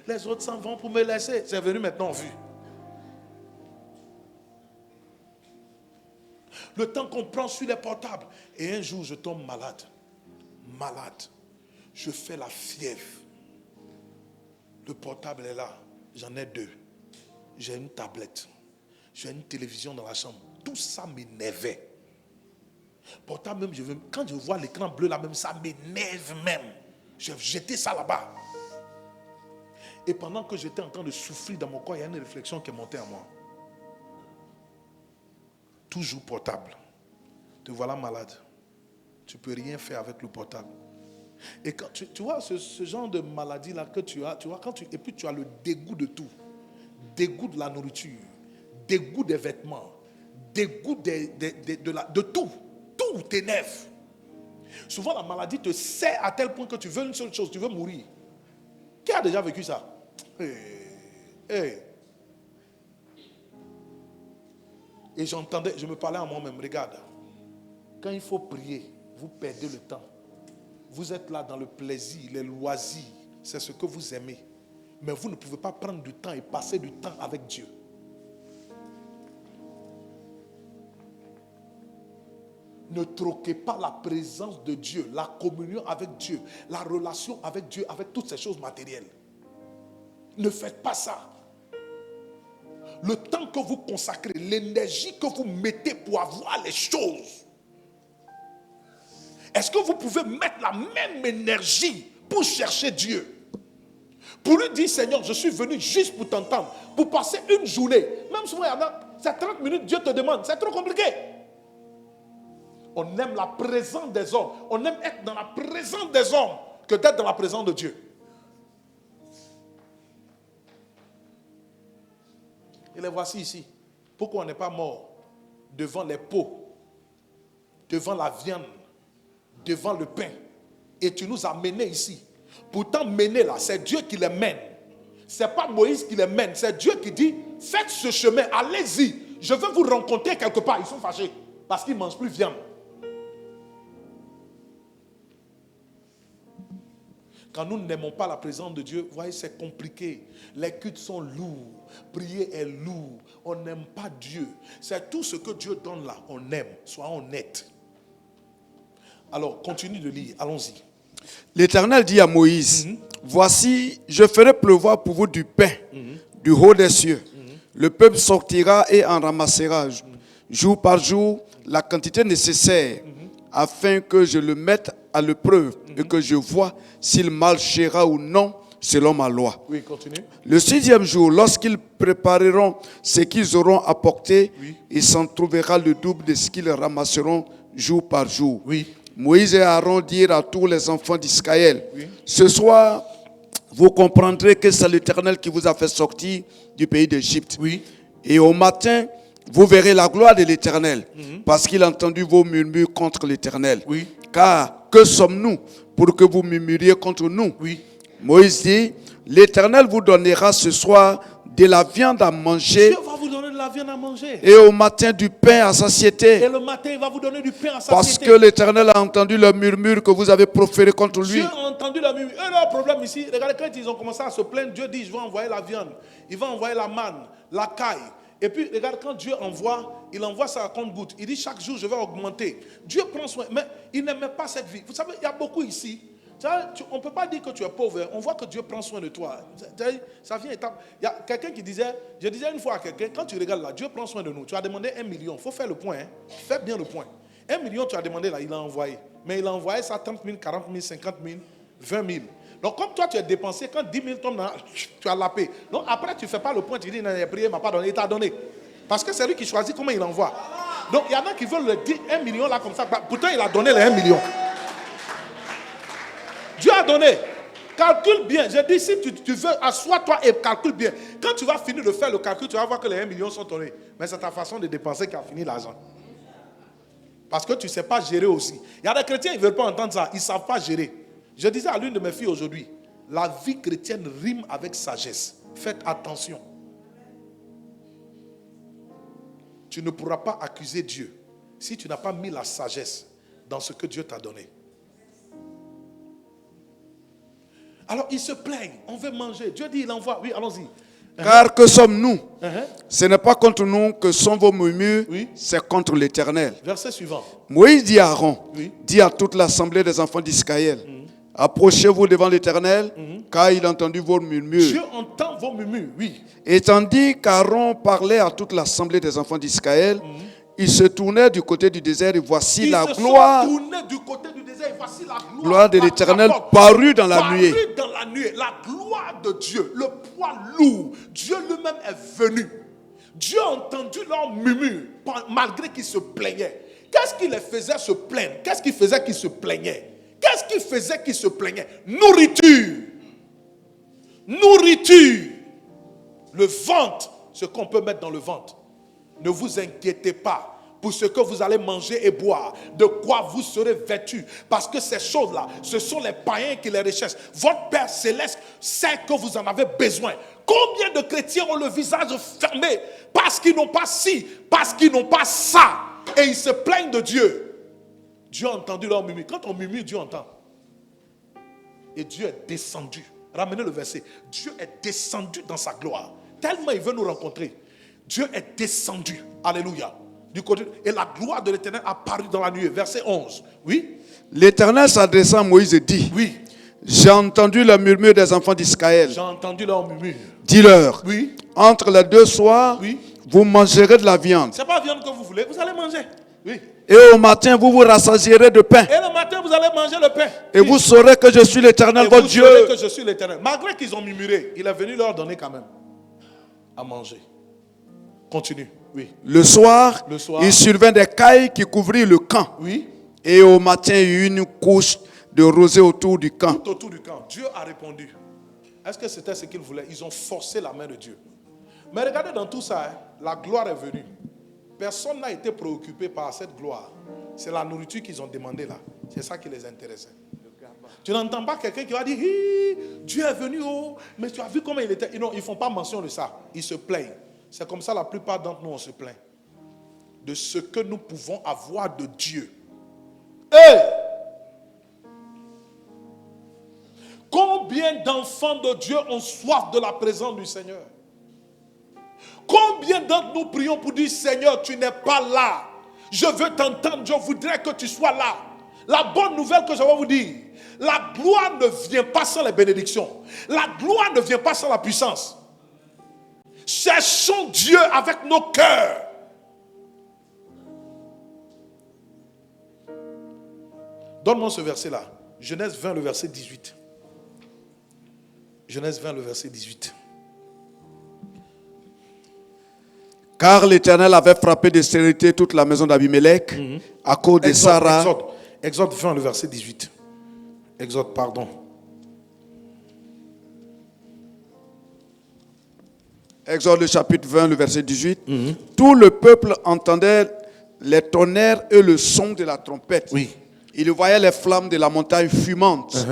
Les autres s'en vont pour me laisser. C'est venu maintenant, vu. Le temps qu'on prend sur les portables. Et un jour, je tombe malade. Je fais la fièvre. Le portable est là. J'en ai 2. J'ai une tablette. J'ai une télévision dans la chambre. Tout ça m'énervait. Portable même, quand je vois l'écran bleu là même, ça m'énerve même. J'ai jeté ça là-bas. Et pendant que j'étais en train de souffrir dans mon corps, il y a une réflexion qui est montée à moi. Toujours portable. Te voilà malade. Tu ne peux rien faire avec le portable. Et quand tu vois ce genre de maladie là que tu as, et puis tu as le dégoût de tout. Dégoût de la nourriture, dégoût des vêtements, dégoût de tout. Tout t'énerve. Souvent la maladie te sert à tel point que tu veux une seule chose, tu veux mourir. Qui a déjà vécu ça? Et je me parlais à moi-même, regarde, quand il faut prier, vous perdez le temps. Vous êtes là dans le plaisir, les loisirs, c'est ce que vous aimez. Mais vous ne pouvez pas prendre du temps et passer du temps avec Dieu. Ne troquez pas la présence de Dieu, la communion avec Dieu, la relation avec Dieu, avec toutes ces choses matérielles. Ne faites pas ça. Le temps que vous consacrez, l'énergie que vous mettez pour avoir les choses. Est-ce que vous pouvez mettre la même énergie pour chercher Dieu? Pour lui dire, Seigneur, je suis venu juste pour t'entendre, pour passer une journée. Même souvent, c'est 30 minutes, Dieu te demande. C'est trop compliqué. On aime la présence des hommes. On aime être dans la présence des hommes que d'être dans la présence de Dieu. Et les voici ici. Pourquoi on n'est pas mort devant les pots, devant la viande, devant le pain? Et tu nous as menés ici. Pourtant, mener là, c'est Dieu qui les mène. Ce n'est pas Moïse qui les mène. C'est Dieu qui dit, faites ce chemin, allez-y. Je veux vous rencontrer quelque part. Ils sont fâchés parce qu'ils ne mangent plus viande. Quand nous n'aimons pas la présence de Dieu, vous voyez, c'est compliqué. Les cultes sont lourds. Prier est lourd. On n'aime pas Dieu. C'est tout ce que Dieu donne là. On aime. Soyons honnêtes. Alors, continue de lire. Allons-y. L'Éternel dit à Moïse, voici, je ferai pleuvoir pour vous du pain, du haut des cieux. Le peuple sortira et en ramassera jour par jour la quantité nécessaire afin que je le mette à l'épreuve et que je vois s'il marchera ou non selon ma loi. Oui, continue. Le 6e jour, lorsqu'ils prépareront ce qu'ils auront apporté, il s'en trouvera le double de ce qu'ils ramasseront jour par jour. Oui. Moïse et Aaron dirent à tous les enfants d'Israël, ce soir, vous comprendrez que c'est l'Éternel qui vous a fait sortir du pays d'Égypte. Oui. Et au matin, vous verrez la gloire de l'Éternel, parce qu'il a entendu vos murmures contre l'Éternel. Oui. Car que sommes-nous pour que vous murmuriez contre nous? Oui. Moïse dit, l'Éternel vous donnera ce soir de la viande à manger, Dieu va vous donner de la viande à manger. et au matin du pain à satiété. Et le matin, il va vous donner du pain à Parce satiété. que l'Éternel a entendu le murmure que vous avez proféré contre lui. Dieu a entendu la murmure. Et leur problème ici, regardez, quand ils ont commencé à se plaindre, Dieu dit, je vais envoyer la viande. Il va envoyer la manne, la caille. Et puis, regarde, quand Dieu envoie, il envoie ça à compte-gouttes. Il dit, chaque jour, je vais augmenter. Dieu prend soin. Mais il n'aimait pas cette vie. Vous savez, il y a beaucoup ici. On ne peut pas dire que tu es pauvre. On voit que Dieu prend soin de toi. Ça vient étape. Il y a quelqu'un qui disait, je disais une fois à quelqu'un, quand tu regardes là, Dieu prend soin de nous. Tu as demandé 1 million. Il faut faire le point. Hein. Fais bien le point. 1 million, tu as demandé là, il a envoyé. Mais il a envoyé ça 30 000, 40 000, 50 000, 20 000. Donc, comme toi, tu as dépensé, quand 10 000 tombent, tu as la paix. Donc, après, tu ne fais pas le point. Tu dis, il a prié, il ne m'a pas donné. Il t'a donné. Parce que c'est lui qui choisit comment il envoie. Donc, il y en a qui veulent le dire 1 million là comme ça. Pourtant, il a donné les 1 million. Dieu a donné. Calcule bien. J'ai dit, si tu veux, assois-toi et calcule bien. Quand tu vas finir de faire le calcul, tu vas voir que les 1 million sont donnés. Mais c'est ta façon de dépenser qui a fini l'argent. Parce que tu ne sais pas gérer aussi. Il y a des chrétiens, ils ne veulent pas entendre ça. Ils ne savent pas gérer. Je disais à l'une de mes filles aujourd'hui, la vie chrétienne rime avec sagesse. Faites attention. Tu ne pourras pas accuser Dieu si tu n'as pas mis la sagesse dans ce que Dieu t'a donné. Alors ils se plaignent, on veut manger. Dieu dit, il envoie. Oui, allons-y. Car que sommes-nous? Ce n'est pas contre nous que sont vos murmures, Oui. c'est contre l'Éternel. Verset suivant. Moïse dit à Aaron, Oui. dit à toute l'assemblée des enfants d'Israël, approchez-vous devant l'Éternel, car il a entendu vos murmures. Dieu entend vos murmures, oui. Et tandis qu'Aaron parlait à toute l'assemblée des enfants d'Israël, il se tournait du côté du désert et voici la gloire. Ils se sont tournés du côté du désert et voici la Gloire de l'Éternel parut dans la nuée. Dans la nuée. La gloire de Dieu, le poids lourd. Dieu lui-même est venu. Dieu a entendu leurs murmures malgré qu'ils se plaignaient. Qu'est-ce qui les faisait se plaindre? Qu'est-ce qui faisait qu'ils se plaignaient? Qu'est-ce qui faisait qu'ils se plaignaient? Nourriture. Nourriture. Le ventre, ce qu'on peut mettre dans le ventre. Ne vous inquiétez pas pour ce que vous allez manger et boire, de quoi vous serez vêtus. Parce que ces choses-là, ce sont les païens qui les recherchent. Votre Père Céleste sait que vous en avez besoin. Combien de chrétiens ont le visage fermé parce qu'ils n'ont pas ci, parce qu'ils n'ont pas ça, et ils se plaignent de Dieu. Dieu a entendu leur murmure. Quand on murmure, Dieu entend. Et Dieu est descendu. Ramenez le verset. Dieu est descendu dans sa gloire. Tellement il veut nous rencontrer. Dieu est descendu. Alléluia. Du côté, et la gloire de l'Éternel a apparu dans la nuée. Verset 11. Oui. L'Éternel s'adressant à Moïse et dit, Oui. j'ai entendu le murmure des enfants d'Israël. J'ai entendu leur murmure. Dis-leur, Oui. entre les deux soirs, Oui. vous mangerez de la viande. C'est pas la viande que vous voulez. Vous allez manger. Oui. Et au matin, vous vous rassasierez de pain. Et le matin, vous allez manger le pain. Et vous saurez que je suis l'Éternel, Et votre vous Dieu. saurez que je suis l'Éternel. Malgré qu'ils ont murmuré, il est venu leur donner quand même à manger. Continue. Oui. Le soir, il survint des cailles qui couvrirent le camp. Oui. Et au matin, il y eut une couche de rosée autour du camp. Tout autour du camp. Dieu a répondu. Est-ce que c'était ce qu'ils voulaient? Ils ont forcé la main de Dieu. Mais regardez dans tout ça, hein, la gloire est venue. Personne n'a été préoccupé par cette gloire. C'est la nourriture qu'ils ont demandé là. C'est ça qui les intéressait. Tu n'entends pas quelqu'un qui va dire, Dieu est venu, oh, mais tu as vu comment il était. Non, ils ne font pas mention de ça. Ils se plaignent. C'est comme ça la plupart d'entre nous, on se plaint. De ce que nous pouvons avoir de Dieu. Hey! Combien d'enfants de Dieu ont soif de la présence du Seigneur? Combien d'entre nous prions pour dire, Seigneur, tu n'es pas là. Je veux t'entendre, je voudrais que tu sois là. La bonne nouvelle que je vais vous dire, la gloire ne vient pas sans les bénédictions. La gloire ne vient pas sans la puissance. Cherchons Dieu avec nos cœurs. Donne-moi ce verset-là. Genèse 20, le verset 18. Genèse 20, le verset 18. Car l'Éternel avait frappé de stérilité toute la maison d'Abimelech à cause de Sarah. Exode 20, le verset 18. Exode, pardon. Exode le chapitre 20, le verset 18. Tout le peuple entendait les tonnerres et le son de la trompette. Oui. Il voyait les flammes de la montagne fumante.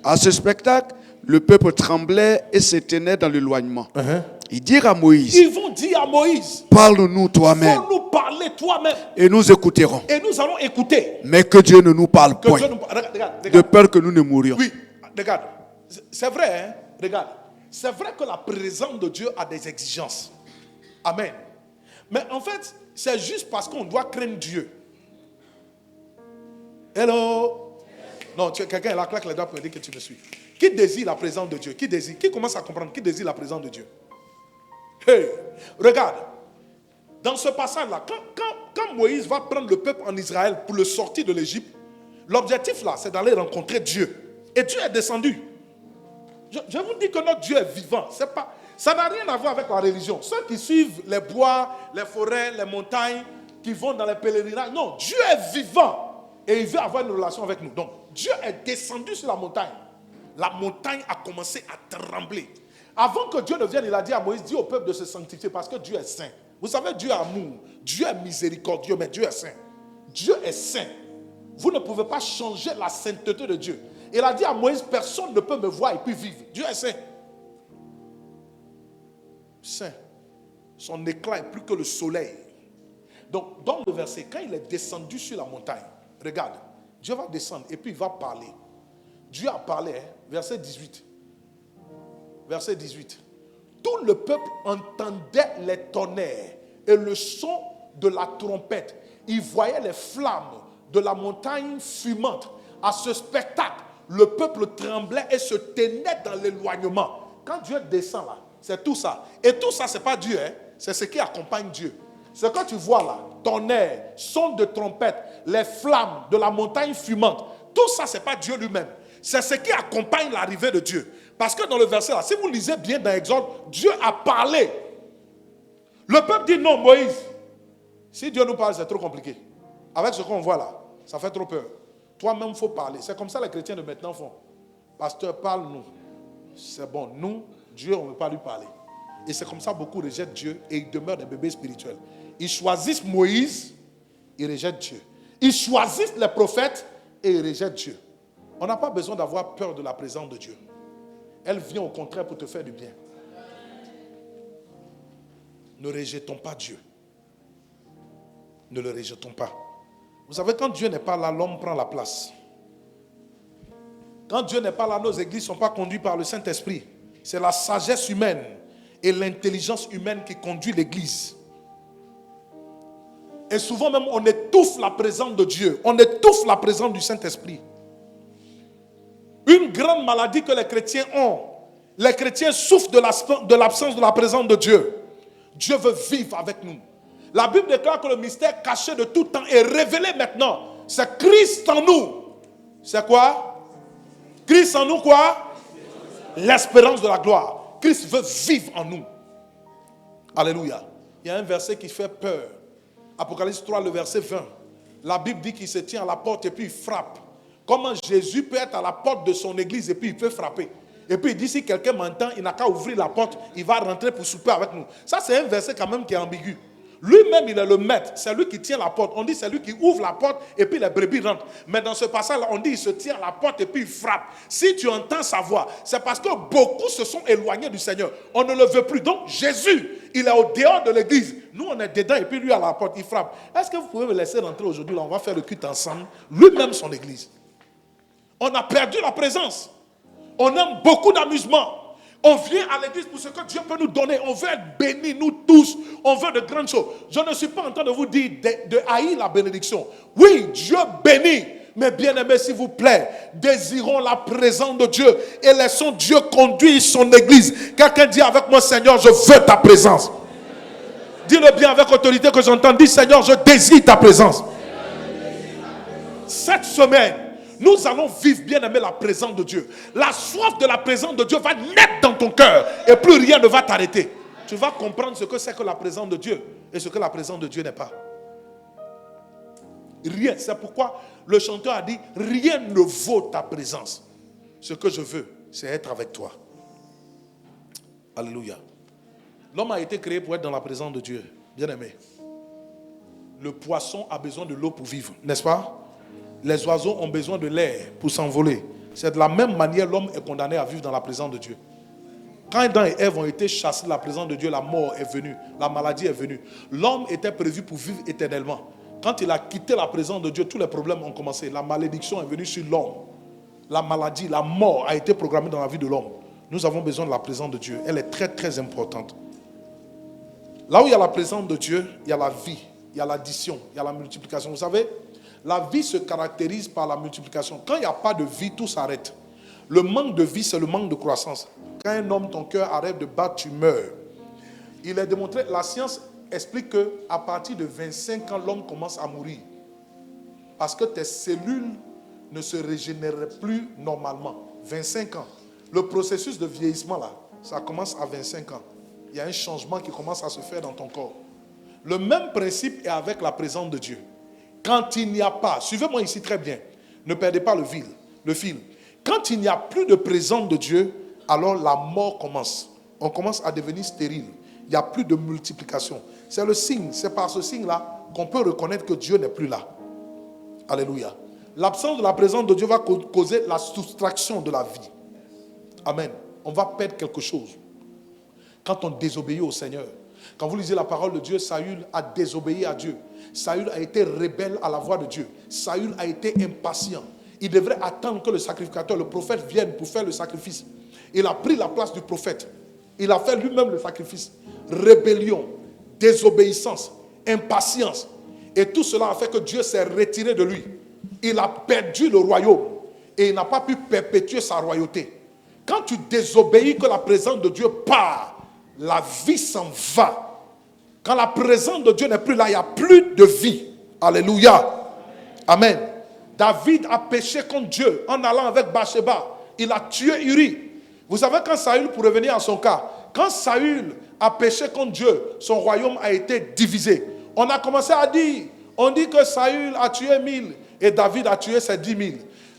À ce spectacle, le peuple tremblait et se tenait dans l'éloignement. Ils dirent à Moïse, Ils vont dire à Moïse, parle-nous toi-même faut nous parler toi-même. et nous écouterons. Et nous allons écouter. Mais que Dieu ne nous parle Que point, Dieu nous parle. Regarde. de peur que nous ne mourions. Oui, regarde. C'est vrai, hein? Regarde. C'est vrai que la présence de Dieu a des exigences. Amen. Mais en fait, c'est juste parce qu'on doit craindre Dieu. Hello? Non, quelqu'un là claque les doigts pour me dire que tu me suis. Qui désire la présence de Dieu? Qui commence à comprendre? Qui désire la présence de Dieu? Hey, regarde. Dans ce passage-là, quand Moïse va prendre le peuple en Israël pour le sortir de l'Égypte, l'objectif là, c'est d'aller rencontrer Dieu. Et Dieu est descendu. Je vous dis que notre Dieu est vivant. Ça n'a rien à voir avec la religion. Ceux qui suivent les bois, les forêts, les montagnes, qui vont dans les pèlerinages, non, Dieu est vivant. Et il veut avoir une relation avec nous. Donc, Dieu est descendu sur la montagne. La montagne a commencé à trembler. Avant que Dieu ne vienne, il a dit à Moïse, dis au peuple de se sanctifier parce que Dieu est saint. Vous savez, Dieu est amour, Dieu est miséricordieux, mais Dieu est saint. Dieu est saint. Vous ne pouvez pas changer la sainteté de Dieu. Il a dit à Moïse, personne ne peut me voir et puis vivre. Dieu est saint. Saint. Son éclat est plus que le soleil. Donc, dans le verset, quand il est descendu sur la montagne, regarde, Dieu va descendre et puis il va parler. Dieu a parlé, hein, verset 18. Verset 18. Tout le peuple entendait les tonnerres et le son de la trompette. Il voyait les flammes de la montagne fumante. À ce spectacle, le peuple tremblait et se tenait dans l'éloignement. Quand Dieu descend là, c'est tout ça. Et tout ça, ce n'est pas Dieu, hein? C'est ce qui accompagne Dieu. Ce que tu vois là, tonnerre, son de trompette, les flammes de la montagne fumante, tout ça, ce n'est pas Dieu lui-même. C'est ce qui accompagne l'arrivée de Dieu. Parce que dans le verset là, si vous lisez bien dans Exode, Dieu a parlé. Le peuple dit non, Moïse. Si Dieu nous parle, c'est trop compliqué. Avec ce qu'on voit là, ça fait trop peur. Toi-même, il faut parler. C'est comme ça que les chrétiens de maintenant font. Pasteur, parle-nous. C'est bon. Nous, Dieu, on ne veut pas lui parler. Et c'est comme ça beaucoup rejettent Dieu et ils demeurent des bébés spirituels. Ils choisissent Moïse, ils rejettent Dieu. Ils choisissent les prophètes et ils rejettent Dieu. On n'a pas besoin d'avoir peur de la présence de Dieu. Elle vient au contraire pour te faire du bien. Ne rejetons pas Dieu. Ne le rejetons pas. Vous savez, quand Dieu n'est pas là, l'homme prend la place. Quand Dieu n'est pas là, nos églises ne sont pas conduites par le Saint-Esprit. C'est la sagesse humaine et l'intelligence humaine qui conduit l'église. Et souvent même, on étouffe la présence de Dieu. On étouffe la présence du Saint-Esprit. Une grande maladie que les chrétiens ont. Les chrétiens souffrent de l'absence de la présence de Dieu. Dieu veut vivre avec nous. La Bible déclare que le mystère caché de tout temps est révélé maintenant. C'est Christ en nous. C'est quoi? Christ en nous quoi? L'espérance de la gloire. Christ veut vivre en nous. Alléluia. Il y a un verset qui fait peur. Apocalypse 3, le verset 20. La Bible dit qu'il se tient à la porte et puis il frappe. Comment Jésus peut être à la porte de son église et puis il peut frapper. Et puis il dit si quelqu'un m'entend, il n'a qu'à ouvrir la porte, il va rentrer pour souper avec nous. Ça c'est un verset quand même qui est ambigu. Lui-même il est le maître, c'est lui qui tient la porte. On dit c'est lui qui ouvre la porte et puis les brebis rentrent. Mais dans ce passage-là, on dit il se tient à la porte et puis il frappe. Si tu entends sa voix, c'est parce que beaucoup se sont éloignés du Seigneur. On ne le veut plus. Donc Jésus, il est au dehors de l'église. Nous on est dedans et puis lui à la porte, il frappe. Est-ce que vous pouvez me laisser rentrer aujourd'hui? Là, on va faire le culte ensemble. Lui-même son église. On a perdu la présence. On aime beaucoup d'amusement. On vient à l'église pour ce que Dieu peut nous donner. On veut être bénis, nous tous. On veut de grandes choses. Je ne suis pas en train de vous dire de haïr la bénédiction. Oui, Dieu bénit. Mais bien aimés, s'il vous plaît, désirons la présence de Dieu et laissons Dieu conduire son église. Quelqu'un dit avec moi, Seigneur, je veux ta présence. Dis-le bien avec autorité que j'entends. Dis, Seigneur, je désire ta présence. Cette semaine, nous allons vivre, bien aimé, la présence de Dieu. La soif de la présence de Dieu va naître dans ton cœur et plus rien ne va t'arrêter. Tu vas comprendre ce que c'est que la présence de Dieu et ce que la présence de Dieu n'est pas. Rien. C'est pourquoi le chanteur a dit, rien ne vaut ta présence. Ce que je veux, c'est être avec toi. Alléluia. L'homme a été créé pour être dans la présence de Dieu. Bien aimé. Le poisson a besoin de l'eau pour vivre, n'est-ce pas? Les oiseaux ont besoin de l'air pour s'envoler. C'est de la même manière l'homme est condamné à vivre dans la présence de Dieu. Quand Adam et Ève ont été chassés de la présence de Dieu, la mort est venue, la maladie est venue. L'homme était prévu pour vivre éternellement. Quand il a quitté la présence de Dieu, tous les problèmes ont commencé. La malédiction est venue sur l'homme. La maladie, la mort a été programmée dans la vie de l'homme. Nous avons besoin de la présence de Dieu. Elle est très très importante. Là où il y a la présence de Dieu, il y a la vie, il y a l'addition, il y a la multiplication. Vous savez, la vie se caractérise par la multiplication. Quand il n'y a pas de vie, tout s'arrête. Le manque de vie, c'est le manque de croissance. Quand un homme, ton cœur arrête de battre, tu meurs. Il est démontré, la science explique qu'à partir de 25 ans, l'homme commence à mourir. Parce que tes cellules ne se régénèrent plus normalement. 25 ans. Le processus de vieillissement, là, ça commence à 25 ans. Il y a un changement qui commence à se faire dans ton corps. Le même principe est avec la présence de Dieu. Quand il n'y a pas, suivez-moi ici très bien, ne perdez pas le fil. Quand il n'y a plus de présence de Dieu, alors la mort commence. On commence à devenir stérile. Il n'y a plus de multiplication. C'est le signe, c'est par ce signe-là qu'on peut reconnaître que Dieu n'est plus là. Alléluia. L'absence de la présence de Dieu va causer la soustraction de la vie. Amen. On va perdre quelque chose. Quand on désobéit au Seigneur. Quand vous lisez la parole de Dieu, Saül a désobéi à Dieu. Saül a été rebelle à la voix de Dieu. Saül a été impatient. Il devrait attendre que le sacrificateur, le prophète, vienne pour faire le sacrifice. Il a pris la place du prophète. Il a fait lui-même le sacrifice. Rébellion, désobéissance, impatience. Et tout cela a fait que Dieu s'est retiré de lui. Il a perdu le royaume. Et il n'a pas pu perpétuer sa royauté. Quand tu désobéis, que la présence de Dieu part, la vie s'en va. Quand la présence de Dieu n'est plus là, il n'y a plus de vie. Alléluia. Amen. David a péché contre Dieu en allant avec Bathsheba. Il a tué Uri. Vous savez, quand Saül, pour revenir à son cas, quand Saül a péché contre Dieu, son royaume a été divisé. On a commencé à dire, on dit que Saül a tué 1000 et David a tué ses 10 000.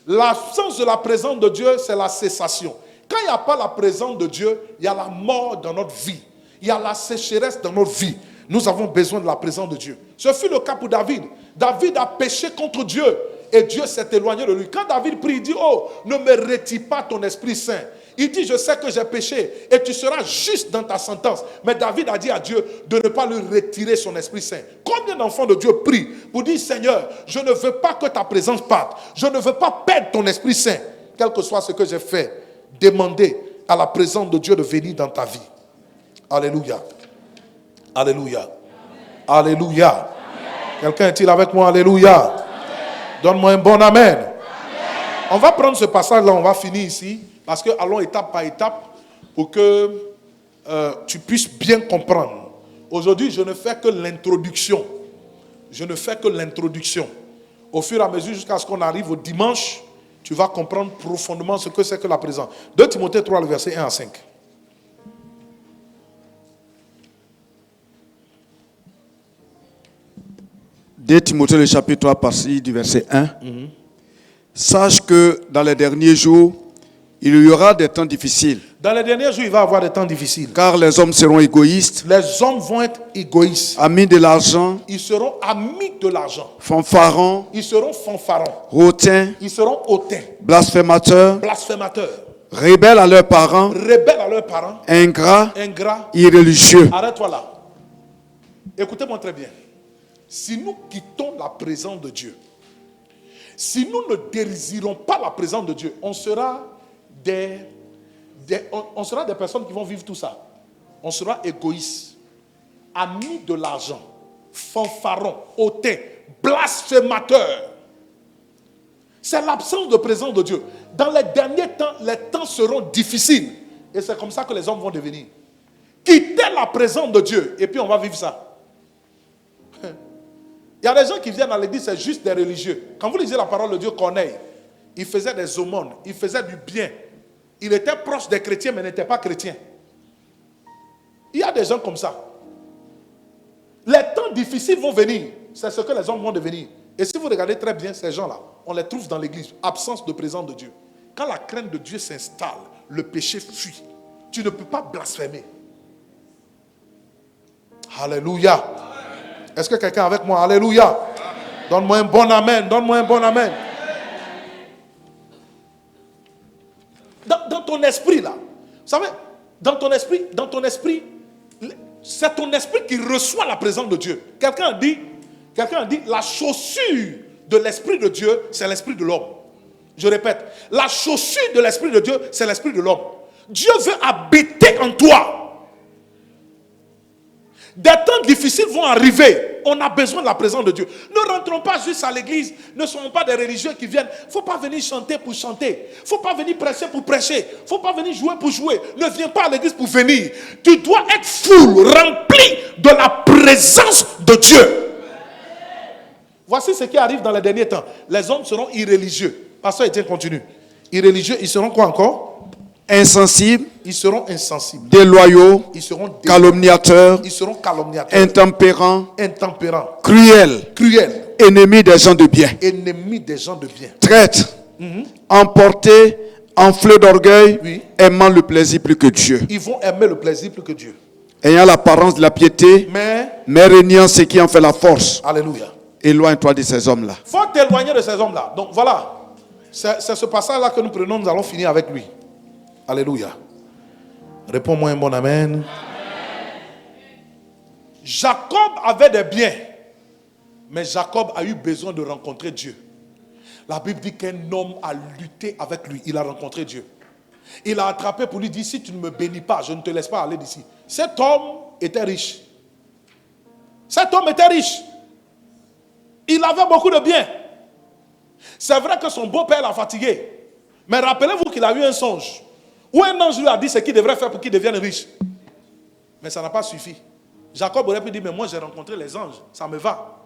L'absence de la présence de Dieu, c'est la cessation. Quand il n'y a pas la présence de Dieu, il y a la mort dans notre vie. Il y a la sécheresse dans notre vie. Nous avons besoin de la présence de Dieu. Ce fut le cas pour David. David a péché contre Dieu et Dieu s'est éloigné de lui. Quand David prie, il dit, oh, ne me retire pas ton Esprit Saint. Il dit, je sais que j'ai péché et tu seras juste dans ta sentence. Mais David a dit à Dieu de ne pas lui retirer son Esprit Saint. Combien d'enfants de Dieu prient pour dire, Seigneur, je ne veux pas que ta présence parte. Je ne veux pas perdre ton Esprit Saint. Quel que soit ce que j'ai fait, demandez à la présence de Dieu de venir dans ta vie. Alléluia. Alléluia. Alléluia. Quelqu'un est-il avec moi? Alléluia. Donne-moi un bon amen. Amen. On va prendre ce passage-là, on va finir ici. Parce que allons étape par étape pour que tu puisses bien comprendre. Aujourd'hui, je ne fais que l'introduction. Je ne fais que l'introduction. Au fur et à mesure, jusqu'à ce qu'on arrive au dimanche, tu vas comprendre profondément ce que c'est que la présence. 2 Timothée 3, le verset 1 à 5. De Timothée, le chapitre 3, partie du verset 1. Sache que dans les derniers jours, il y aura des temps difficiles. Dans les derniers jours, il va y avoir des temps difficiles. Car les hommes seront égoïstes. Les hommes vont être égoïstes. Amis de l'argent. Ils seront amis de l'argent. Fanfarons. Ils seront fanfarons. Hautains. Ils seront hautains. Blasphémateurs. Blasphémateurs. Rebelles à leurs parents. Rebelles à leurs parents. Ingrats. Ingrats. Irréligieux. Arrête-toi là. Écoutez-moi très bien. Si nous quittons la présence de Dieu, si nous ne désirons pas la présence de Dieu, on sera des personnes qui vont vivre tout ça. On sera égoïstes, amis de l'argent, fanfarons, hautains, blasphémateurs. C'est l'absence de présence de Dieu. Dans les derniers temps, les temps seront difficiles. Et c'est comme ça que les hommes vont devenir. Quitter la présence de Dieu, et puis on va vivre ça. Il y a des gens qui viennent à l'église, c'est juste des religieux. Quand vous lisez la parole de Dieu, Corneille, il faisait des aumônes, il faisait du bien. Il était proche des chrétiens, mais n'était pas chrétien. Il y a des gens comme ça. Les temps difficiles vont venir. C'est ce que les hommes vont devenir. Et si vous regardez très bien ces gens-là, on les trouve dans l'église. Absence de présence de Dieu. Quand la crainte de Dieu s'installe, le péché fuit. Tu ne peux pas blasphémer. Alléluia. Est-ce que quelqu'un est avec moi? Alléluia. Donne-moi un bon amen. Donne-moi un bon amen. Dans ton esprit là, vous savez, dans ton esprit, c'est ton esprit qui reçoit la présence de Dieu. Quelqu'un a dit, la chaussure de l'esprit de Dieu, c'est l'esprit de l'homme. Je répète, la chaussure de l'esprit de Dieu, c'est l'esprit de l'homme. Dieu veut habiter en toi. Des temps difficiles vont arriver. On a besoin de la présence de Dieu. Ne rentrons pas juste à l'église. Ne soyons pas des religieux qui viennent. Il ne faut pas venir chanter pour chanter. Il ne faut pas venir prêcher pour prêcher. Il ne faut pas venir jouer pour jouer. Ne viens pas à l'église pour venir. Tu dois être full, rempli de la présence de Dieu. Voici ce qui arrive dans les derniers temps. Les hommes seront irréligieux. Pasteur Etienne continue. Irréligieux, ils seront quoi encore? Insensibles, ils seront insensibles, déloyaux, ils seront calomniateurs, ils seront calomniateurs, intempérants, cruels, ennemis des gens de bien, traîtres, emportés, enflés d'orgueil, aimant le plaisir plus que Dieu. Ils vont aimer le plaisir plus que Dieu. Ayant l'apparence de la piété, mais régnant ce qui en fait la force. Alléluia. Éloigne-toi de ces hommes-là. Il faut t'éloigner de ces hommes-là. Donc voilà, c'est ce passage-là que nous prenons, nous allons finir avec lui. Alléluia. Réponds-moi un bon amen. Jacob avait des biens, mais Jacob a eu besoin de rencontrer Dieu. La Bible dit qu'un homme a lutté avec lui. Il a rencontré Dieu. Il a attrapé pour lui dire, si tu ne me bénis pas, je ne te laisse pas aller d'ici. Cet homme était riche. Cet homme était riche. Il avait beaucoup de biens. C'est vrai que son beau-père l'a fatigué. Mais rappelez-vous qu'il a eu un songe où un ange lui a dit ce qu'il devrait faire pour qu'il devienne riche. Mais ça n'a pas suffi. Jacob aurait pu dire, mais moi j'ai rencontré les anges, ça me va.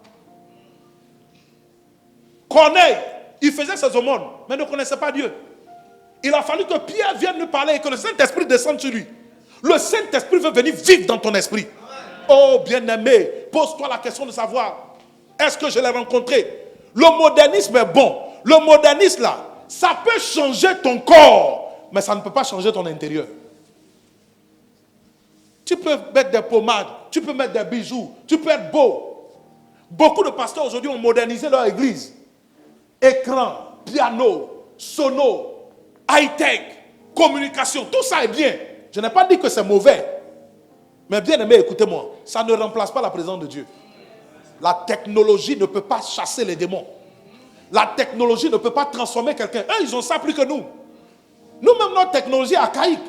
Corneille, il faisait ses aumônes, mais ne connaissait pas Dieu. Il a fallu que Pierre vienne lui parler et que le Saint-Esprit descende sur lui. Le Saint-Esprit veut venir vivre dans ton esprit. Oh bien-aimé, pose-toi la question de savoir, est-ce que je l'ai rencontré? Le modernisme est bon. Le modernisme là, ça peut changer ton corps, mais ça ne peut pas changer ton intérieur. Tu peux mettre des pommades, tu peux mettre des bijoux, tu peux être beau. Beaucoup de pasteurs aujourd'hui ont modernisé leur église. Écran, piano, sono, high-tech, communication, tout ça est bien. Je n'ai pas dit que c'est mauvais. Mais bien aimé, écoutez-moi, ça ne remplace pas la présence de Dieu. La technologie ne peut pas chasser les démons. La technologie ne peut pas transformer quelqu'un. Eux, ils ont ça plus que nous. Nous-mêmes, notre technologie est archaïque.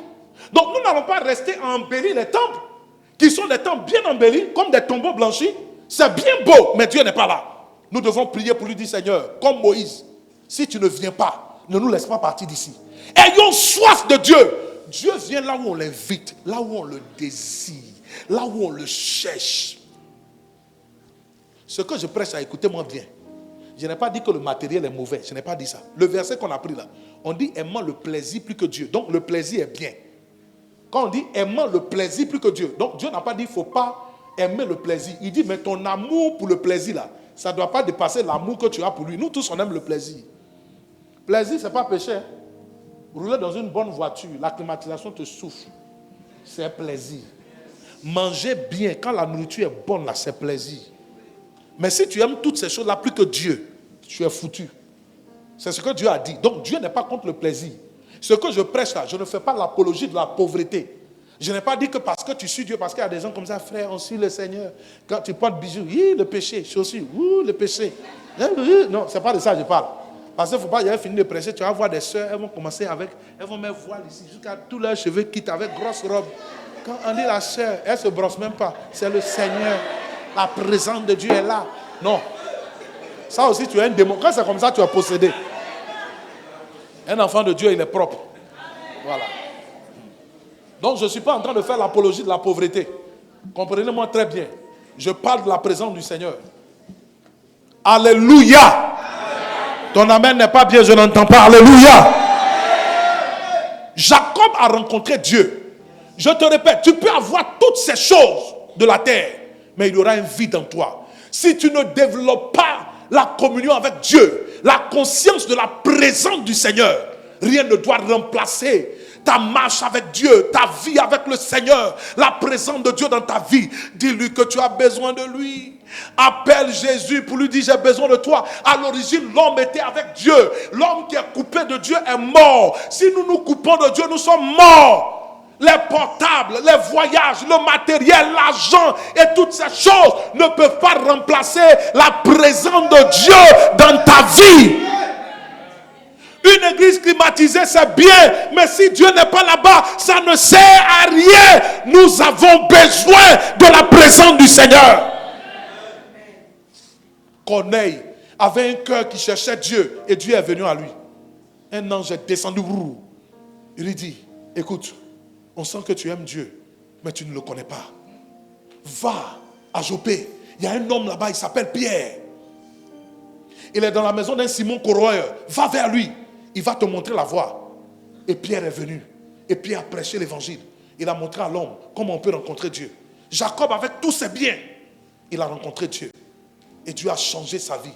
Donc, nous n'allons pas rester à embellir les temples, qui sont des temples bien embellis, comme des tombeaux blanchis. C'est bien beau, mais Dieu n'est pas là. Nous devons prier pour lui dire, Seigneur, comme Moïse, si tu ne viens pas, ne nous laisse pas partir d'ici. Ayons soif de Dieu. Dieu vient là où on l'invite, là où on le désire, là où on le cherche. Ce que je prêche, écoutez-moi bien. Je n'ai pas dit que le matériel est mauvais. Je n'ai pas dit ça. Le verset qu'on a pris là, on dit aimant le plaisir plus que Dieu. Donc le plaisir est bien. Quand on dit aimant le plaisir plus que Dieu, donc Dieu n'a pas dit il ne faut pas aimer le plaisir. Il dit mais ton amour pour le plaisir là, ça ne doit pas dépasser l'amour que tu as pour lui. Nous tous on aime le plaisir. Plaisir, ce n'est pas péché. Hein? Rouler dans une bonne voiture, la climatisation te souffle. C'est plaisir. Manger bien, quand la nourriture est bonne là, c'est plaisir. Mais si tu aimes toutes ces choses-là plus que Dieu, tu es foutu. C'est ce que Dieu a dit. Donc Dieu n'est pas contre le plaisir. Ce que je prêche là, je ne fais pas l'apologie de la pauvreté. Je n'ai pas dit que parce que tu suis Dieu, parce qu'il y a des gens comme ça, frère, on suit le Seigneur. Quand tu portes bijoux, le péché, chaussures, le péché. Non, c'est pas de ça que je parle. Parce qu'il ne faut pas, j'avais fini de prêcher, tu vas voir des soeurs, elles vont commencer avec, elles vont mettre voile ici, jusqu'à tous leurs cheveux quittent avec grosse robe. Quand on dit la sœur, elle ne se brosse même pas. C'est le Seigneur. La présence de Dieu est là. Non. Ça aussi, tu es un démon. Quand c'est comme ça, tu es possédé. Un enfant de Dieu, il est propre. Voilà. Donc, je ne suis pas en train de faire l'apologie de la pauvreté. Comprenez-moi très bien. Je parle de la présence du Seigneur. Alléluia. Ton amen n'est pas bien, je n'entends pas. Alléluia. Jacob a rencontré Dieu. Je te répète, tu peux avoir toutes ces choses de la terre, mais il y aura un vide en toi. Si tu ne développes pas la communion avec Dieu, la conscience de la présence du Seigneur, rien ne doit remplacer ta marche avec Dieu, ta vie avec le Seigneur, la présence de Dieu dans ta vie. Dis-lui que tu as besoin de lui. Appelle Jésus pour lui dire j'ai besoin de toi. À l'origine, l'homme était avec Dieu. L'homme qui est coupé de Dieu est mort. Si nous nous coupons de Dieu, nous sommes morts. Les portables, les voyages, le matériel, l'argent et toutes ces choses ne peuvent pas remplacer la présence de Dieu dans ta vie. Une église climatisée, c'est bien, mais si Dieu n'est pas là-bas, ça ne sert à rien. Nous avons besoin de la présence du Seigneur. Corneille avait un cœur qui cherchait Dieu et Dieu est venu à lui. Un ange est descendu. Il lui dit, écoute, on sent que tu aimes Dieu, mais tu ne le connais pas. Va à Jopé. Il y a un homme là-bas, il s'appelle Pierre. Il est dans la maison d'un Simon Corroyeur. Va vers lui. Il va te montrer la voie. Et Pierre est venu. Et Pierre a prêché l'évangile. Il a montré à l'homme comment on peut rencontrer Dieu. Jacob, avec tous ses biens, il a rencontré Dieu. Et Dieu a changé sa vie.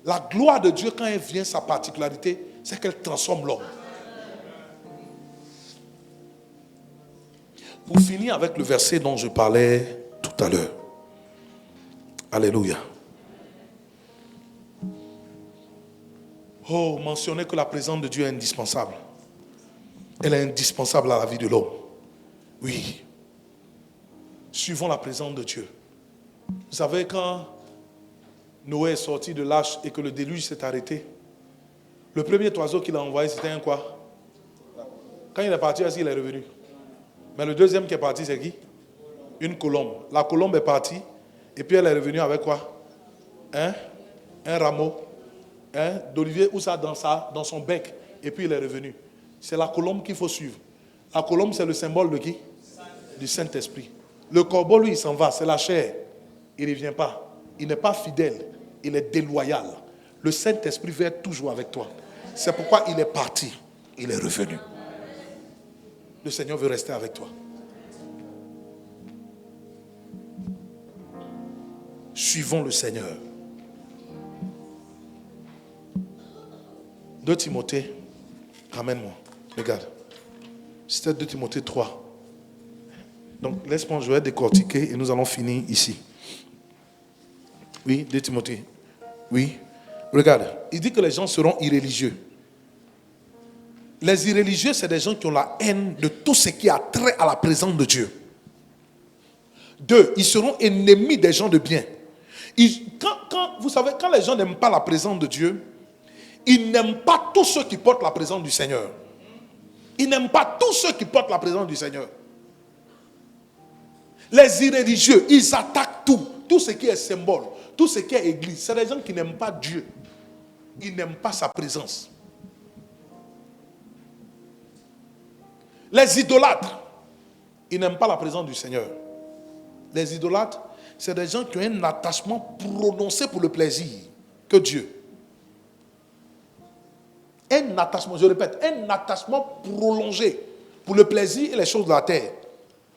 La gloire de Dieu, quand elle vient, sa particularité, c'est qu'elle transforme l'homme. Pour finir avec le verset dont je parlais tout à l'heure. Alléluia. Oh, mentionnez que la présence de Dieu est indispensable. Elle est indispensable à la vie de l'homme. Oui. Suivons la présence de Dieu. Vous savez, quand Noé est sorti de l'arche et que le déluge s'est arrêté, le premier oiseau qu'il a envoyé, c'était un quoi? Quand il est parti, il est revenu. Mais le deuxième qui est parti, c'est qui? Une colombe. La colombe est partie et puis elle est revenue avec quoi? Un rameau d'olivier ou ça dans son bec. Et puis il est revenu. C'est la colombe qu'il faut suivre. La colombe, c'est le symbole de qui? Du Saint-Esprit. Le corbeau, lui, il s'en va. C'est la chair. Il ne vient pas. Il n'est pas fidèle. Il est déloyal. Le Saint-Esprit veut être toujours avec toi. C'est pourquoi il est parti. Il est revenu. Le Seigneur veut rester avec toi. Suivons le Seigneur. 2 Timothée, ramène-moi, regarde. C'était 2 Timothée 3. Donc laisse-moi, je vais décortiquer et nous allons finir ici. Oui, 2 Timothée. Oui, regarde, il dit que les gens seront irréligieux. Les irréligieux, c'est des gens qui ont la haine de tout ce qui a trait à la présence de Dieu. 2, ils seront ennemis des gens de bien. Vous savez, quand les gens n'aiment pas la présence de Dieu, ils n'aiment pas tous ceux qui portent la présence du Seigneur. Ils n'aiment pas tous ceux qui portent la présence du Seigneur. Les irréligieux, ils attaquent tout ce qui est symbole, tout ce qui est église. C'est des gens qui n'aiment pas Dieu. Ils n'aiment pas sa présence. Les idolâtres, ils n'aiment pas la présence du Seigneur. Les idolâtres, c'est des gens qui ont un attachement prononcé pour le plaisir que Dieu. Un attachement, je répète, un attachement prolongé pour le plaisir et les choses de la terre.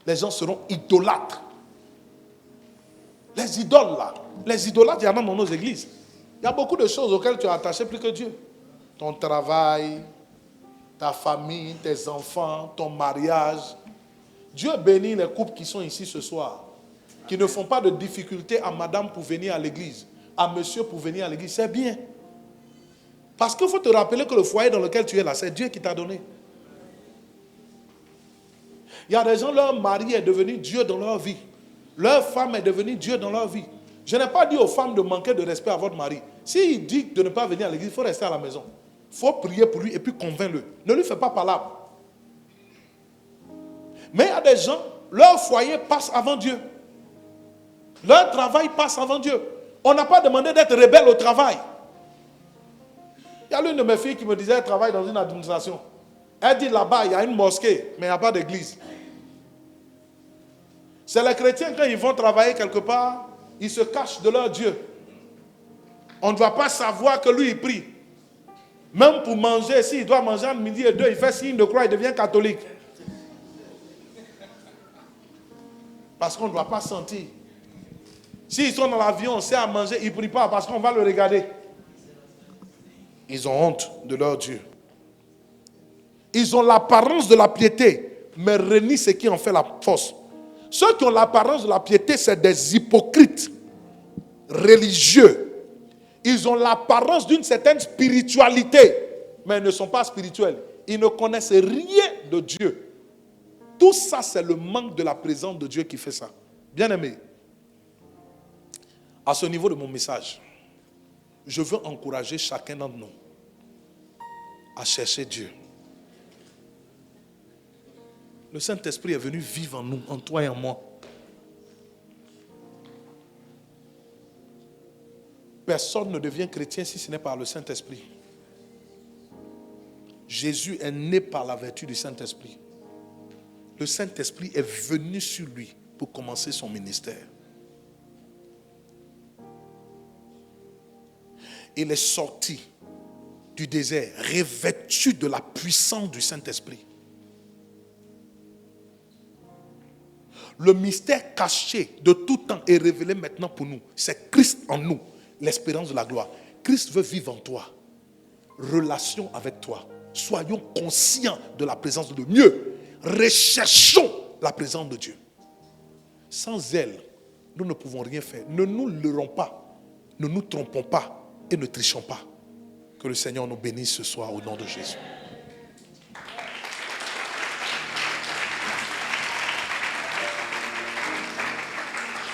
Les gens seront idolâtres. Les idoles là, les idolâtres, il y en a dans nos églises. Il y a beaucoup de choses auxquelles tu es attaché plus que Dieu. Ton travail, ta famille, tes enfants, ton mariage. Dieu bénit les couples qui sont ici ce soir, qui ne font pas de difficulté à madame pour venir à l'église, à monsieur pour venir à l'église. C'est bien. Parce qu'il faut te rappeler que le foyer dans lequel tu es là, c'est Dieu qui t'a donné. Il y a des gens, leur mari est devenu Dieu dans leur vie. Leur femme est devenue Dieu dans leur vie. Je n'ai pas dit aux femmes de manquer de respect à votre mari. S'il dit de ne pas venir à l'église, il faut rester à la maison. Il faut prier pour lui et puis convainc-le. Ne lui fais pas palabre. Mais il y a des gens, leur foyer passe avant Dieu. Leur travail passe avant Dieu. On n'a pas demandé d'être rebelle au travail. Il y a l'une de mes filles qui me disait qu'elle travaille dans une administration. Elle dit là-bas, il y a une mosquée, mais il n'y a pas d'église. C'est les chrétiens, quand ils vont travailler quelque part, ils se cachent de leur Dieu. On ne doit pas savoir que lui, il prie. Même pour manger, s'il doit manger entre midi et 2, il fait signe de croix, il devient catholique. Parce qu'on ne doit pas sentir. S'ils sont dans l'avion, on sait à manger, ils ne prient pas parce qu'on va le regarder. Ils ont honte de leur Dieu. Ils ont l'apparence de la piété, mais renient ce qui en fait la force. Ceux qui ont l'apparence de la piété, c'est des hypocrites religieux. Ils ont l'apparence d'une certaine spiritualité, mais ils ne sont pas spirituels. Ils ne connaissent rien de Dieu. Tout ça, c'est le manque de la présence de Dieu qui fait ça. Bien-aimés, à ce niveau de mon message, je veux encourager chacun d'entre nous à chercher Dieu. Le Saint-Esprit est venu vivre en nous, en toi et en moi. Personne ne devient chrétien si ce n'est par le Saint-Esprit. Jésus est né par la vertu du Saint-Esprit. Le Saint-Esprit est venu sur lui pour commencer son ministère. Il est sorti du désert revêtu de la puissance du Saint-Esprit. Le mystère caché de tout temps est révélé maintenant pour nous. C'est Christ en nous, l'espérance de la gloire. Christ veut vivre en toi. Relation avec toi. Soyons conscients de la présence de Dieu. Mieux, recherchons la présence de Dieu. Sans elle, nous ne pouvons rien faire. Ne nous leurrons pas. Ne nous trompons pas. Et ne trichons pas. Que le Seigneur nous bénisse ce soir au nom de Jésus.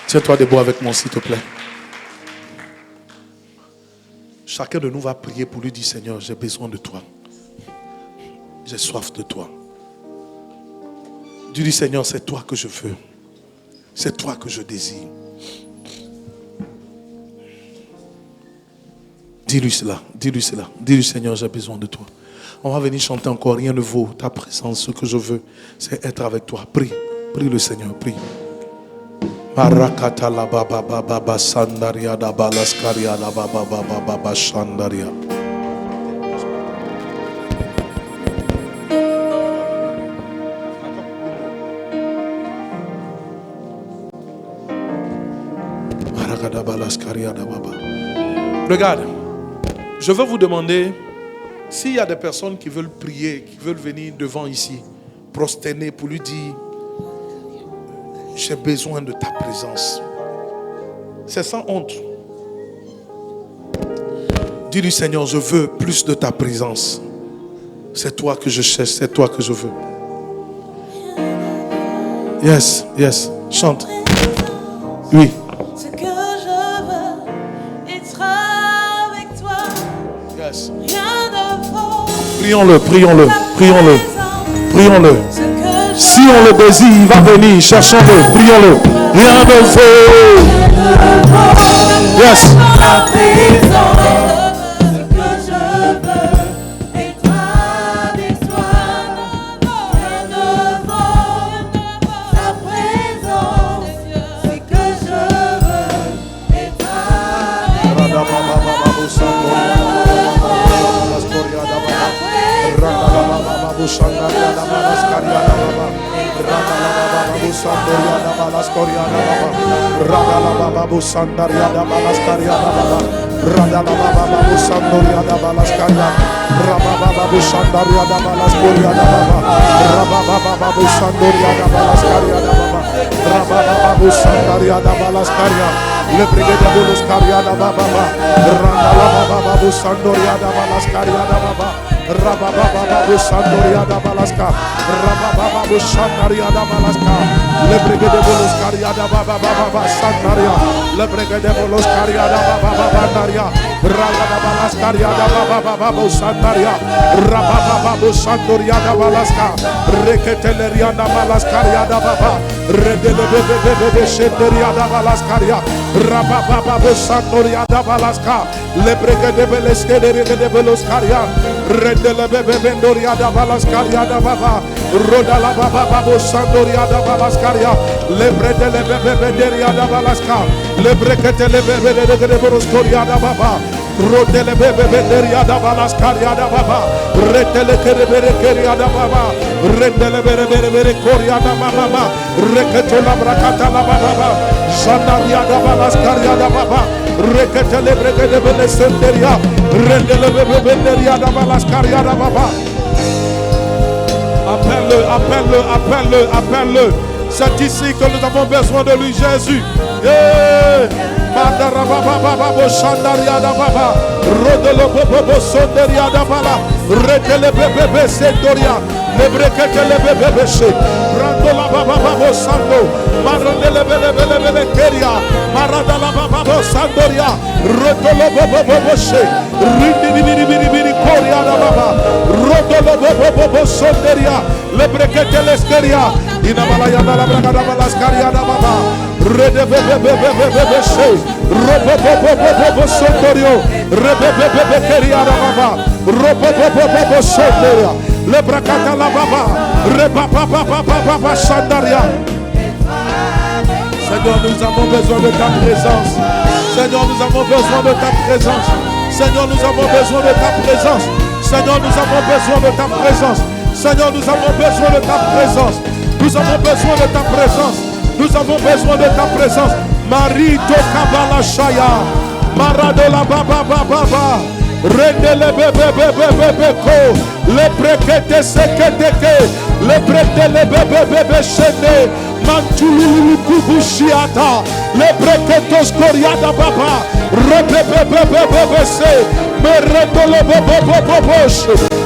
Tiens-toi debout avec moi, s'il te plaît. Chacun de nous va prier pour lui dire, Seigneur, j'ai besoin de toi. J'ai soif de toi. Dis, Seigneur, c'est toi que je veux. C'est toi que je désire. Dis-lui cela, dis-lui cela. Dis-lui, Seigneur, j'ai besoin de toi. On va venir chanter encore. Rien ne vaut ta présence. Ce que je veux, c'est être avec toi. Prie, prie le Seigneur, prie. Marakata la baba baba sandaria da balaskaria la baba baba sandaria. Marakata balaskaria da baba. Regarde, je veux vous demander s'il y a des personnes qui veulent prier, qui veulent venir devant ici, prosterner pour lui dire, j'ai besoin de ta présence. C'est sans honte. Dis-lui, Seigneur, je veux plus de ta présence. C'est toi que je cherche, c'est toi que je veux. Yes, yes, chante. Oui. Ce que je veux, être avec toi. Yes. Rien ne vaut. Prions-le, prions-le, prions-le, prions-le. Si on le désire, il va venir. Cherchons-le, prions-le. Rien ne vaut. Yes. Le brigade de los cariada baba, randa la baba busandoria da balascaria da baba, rababa busandoria da balasca, rababa busandaria da balasca, le brigade de los cariada baba baba sandaria, le brigade de los cariada baba bandaria, randa da balascaria da baba baba busandaria, rababa busandoria da balasca, requeteleria da balascaria da baba, redele bebe shenderia da balascaria. Rababa Sandoria da Balaska, Lebrega de Beleske de Beloscaria, Rendele Bebe Vendoria da Balascaria da Baba, Roda la Baba Sandoria da Balascaria, Lebrede le Bebe Venderia da Balaska, Lebrekete le Bebe de Beloscoria da Baba, Rodele Bebe Venderia da Balascaria da Baba, Retele Kereberekeria da Baba, Rendele Bere Coria da Baba, Reketo la Bracata la Baba. Sandaria da balascaria da baba, reketele breke de belesenderia, rendele bebe benderia da balascaria da baba. Appelle-le, appelle-le, appelle-le, appelle-le. C'est ici que nous avons besoin de lui, Jésus. Yeah. Madarababa, Shandaria Baba, Rodolo Bobo, Sonderia Bala, Retele Bebe, Sendoria, Lebrekele Bebe, Brandola Baba, Sando, Marandele Bele Keria, Maradala Baba, Sandoria, Rodolo Bobo, Rindi Koria Baba, Rodolo Bobo, Sonderia, Lebrekele Skeria, Inamalaya la Bragada Balascaria Baba. Redebebebebebebe, Robobobobobobo Sondorio, Rebebebebe Keria Baba, Robobobobobo Sondoria, Le Bracata la Baba, Rebabababababa Sandaria. Seigneur, nous avons besoin de ta présence. Seigneur, nous avons besoin de ta présence. Seigneur, nous avons besoin de ta présence. Seigneur, nous avons besoin de ta présence. Seigneur, nous avons besoin de ta présence. Nous avons besoin de ta présence. Nous avons besoin de ta présence. Marito Kabala Shaya. Maradola Baba Baba. Rendele bebe ko. Le prekete seketeke. Le pretele bebe shene. Mantulu kubushiata. Le preketos koriada baba. Rebebebebebe se. Meredole bobobobosh.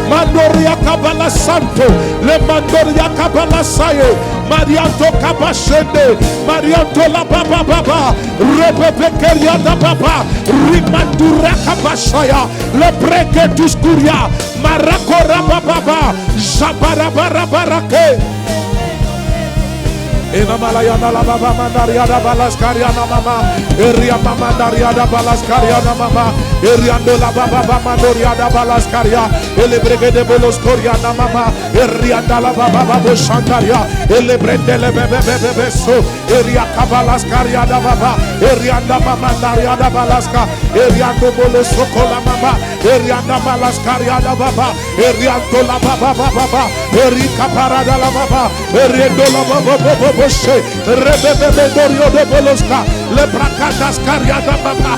Mandoria Kabala Santo. Le Mandoria Kabala Saye. Marianto Kabashende, Marianto la Baba Baba, Rebebekeria da Baba, Rimandura Kabashaya, Le Preketus Kuria, Marakora Baba, Jabarabarake. Enamalaya la Baba Mandaria da Balascaria na Mama, Eria Mandaria da Balascaria na Mama, Eriando la Baba Mandoria da Balascaria, Elebrege de Boloscoria na Mama, Erianda la Baba Boshandaria, Elebrende le Bebe so, Eria Cabalascaria da Baba, Erianda Mandaria da Balasca, Eriando Bolosco la Mama, Erianda Balascaria da Baba, Eriando la Baba, Erika Parada la Baba, Eriando la Baba. Rebebebedorio de Bolosca, le bracatas cariada baba,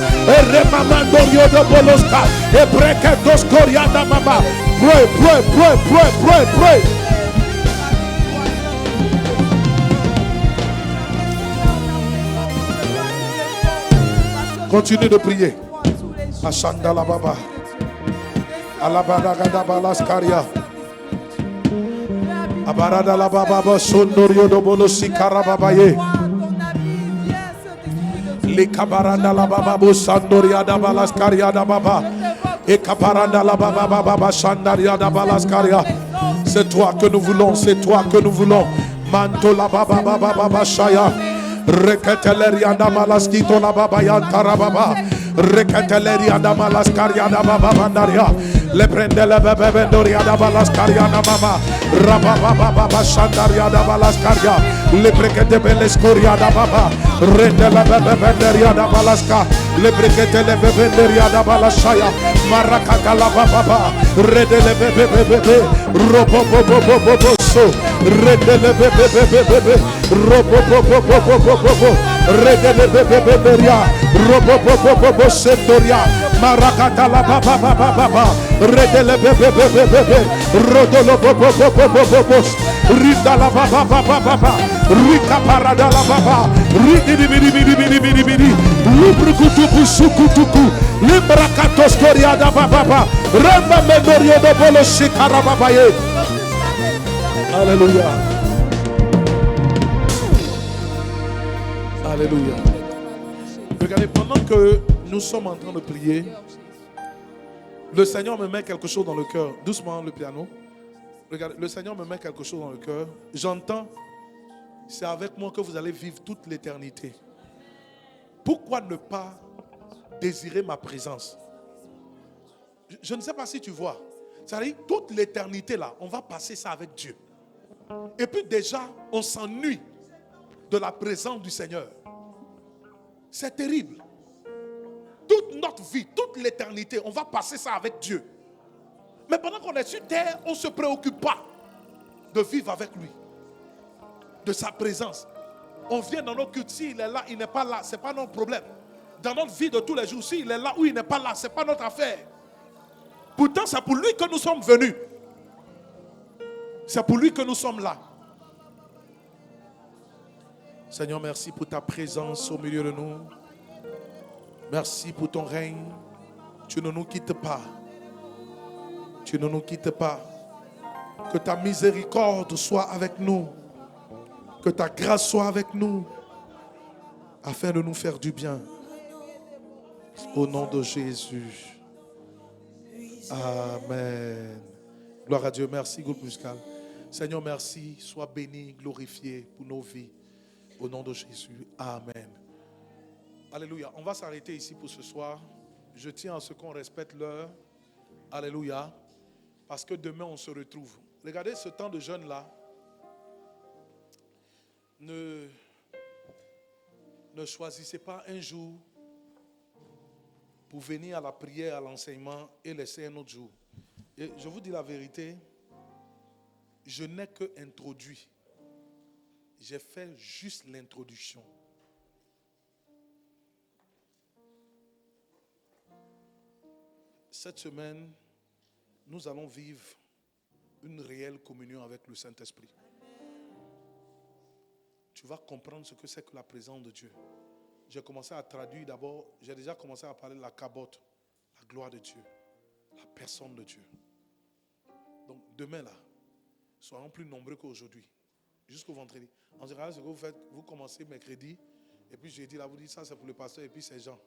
remamandorio de Bolosca, e breketos coriada baba. Pray. Continue de prier. Ashanda la baba, alabada balascaria. Abarada la baba sondorio do bolosi karababaye. Le kabaranda la baba sandoria da balascaria da baba. Et kabaranda la baba sandaria da balascaria. C'est toi que nous voulons, c'est toi que nous voulons. Manto la baba shaya. Reketeleria da malaskito la baba yantara baba. Reketeleria da malascaria da baba bandaria. Le prende le bebe doria da balascaria da mama. Rababa Shandaria da Balascaria, le brekete belescoria da baba, rende la beberia da Balasca, le brekete le beberia da Balashaya, Maracata la baba, rende le bebe, robo so, rende le bebe, robo, rende le beberia, robo sendoria, Maracata la baba, rende le bebe, rodolo bobo. Rida la baba, Rika parada la baba, Ridi, Lubrukutuku sukutuku, Limbrakatos Koriada baba, Ramba Medorio de Bolo Shikarababaye. Alléluia. Alléluia. Regardez, pendant que nous sommes en train de prier, le Seigneur me met quelque chose dans le cœur. Doucement, le piano. Regardez, le Seigneur me met quelque chose dans le cœur. J'entends, c'est avec moi que vous allez vivre toute l'éternité. Pourquoi ne pas désirer ma présence? Je ne sais pas si tu vois. C'est-à-dire, toute l'éternité là, on va passer ça avec Dieu. Et puis déjà, on s'ennuie de la présence du Seigneur. C'est terrible. Toute notre vie, toute l'éternité, on va passer ça avec Dieu. Mais pendant qu'on est sur terre, on ne se préoccupe pas de vivre avec lui, de sa présence. On vient dans nos cultes, s'il est là, il n'est pas là, ce n'est pas notre problème. Dans notre vie de tous les jours, s'il est là ou il n'est pas là, ce n'est pas notre affaire. Pourtant, c'est pour lui que nous sommes venus. C'est pour lui que nous sommes là. Seigneur, merci pour ta présence au milieu de nous. Merci pour ton règne. Tu ne nous quittes pas. Tu ne nous quittes pas. Que ta miséricorde soit avec nous. Que ta grâce soit avec nous. Afin de nous faire du bien. Au nom de Jésus. Amen. Gloire à Dieu. Merci, groupe musical. Seigneur, merci. Sois béni, glorifié pour nos vies. Au nom de Jésus. Amen. Alléluia. On va s'arrêter ici pour ce soir. Je tiens à ce qu'on respecte l'heure. Alléluia. Parce que demain, on se retrouve. Regardez ce temps de jeûne-là. Ne choisissez pas un jour pour venir à la prière, à l'enseignement et laisser un autre jour. Et je vous dis la vérité, je n'ai que introduit. J'ai fait juste l'introduction. Cette semaine, nous allons vivre une réelle communion avec le Saint-Esprit. Tu vas comprendre ce que c'est que la présence de Dieu. J'ai commencé à traduire d'abord, j'ai déjà commencé à parler de la cabote, la gloire de Dieu, la personne de Dieu. Donc demain là, soyons plus nombreux qu'aujourd'hui, jusqu'au vendredi. En général, ce que vous faites, vous commencez mercredi, et puis jeudi là, vous dites ça c'est pour le pasteur, et puis c'est Jean.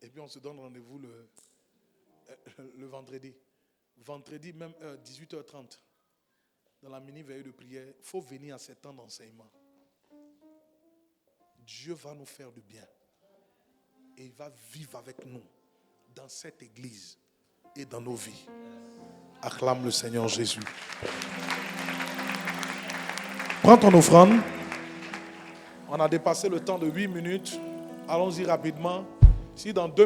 Et puis on se donne rendez-vous le vendredi. Vendredi, même 18h30, dans la mini-veillée de prière, il faut venir à ces temps d'enseignement. Dieu va nous faire du bien. Et il va vivre avec nous dans cette église et dans nos vies. Acclame le Seigneur Jésus. Prends ton offrande. On a dépassé le temps de 8 minutes. Allons-y rapidement. Si dans 2 minutes,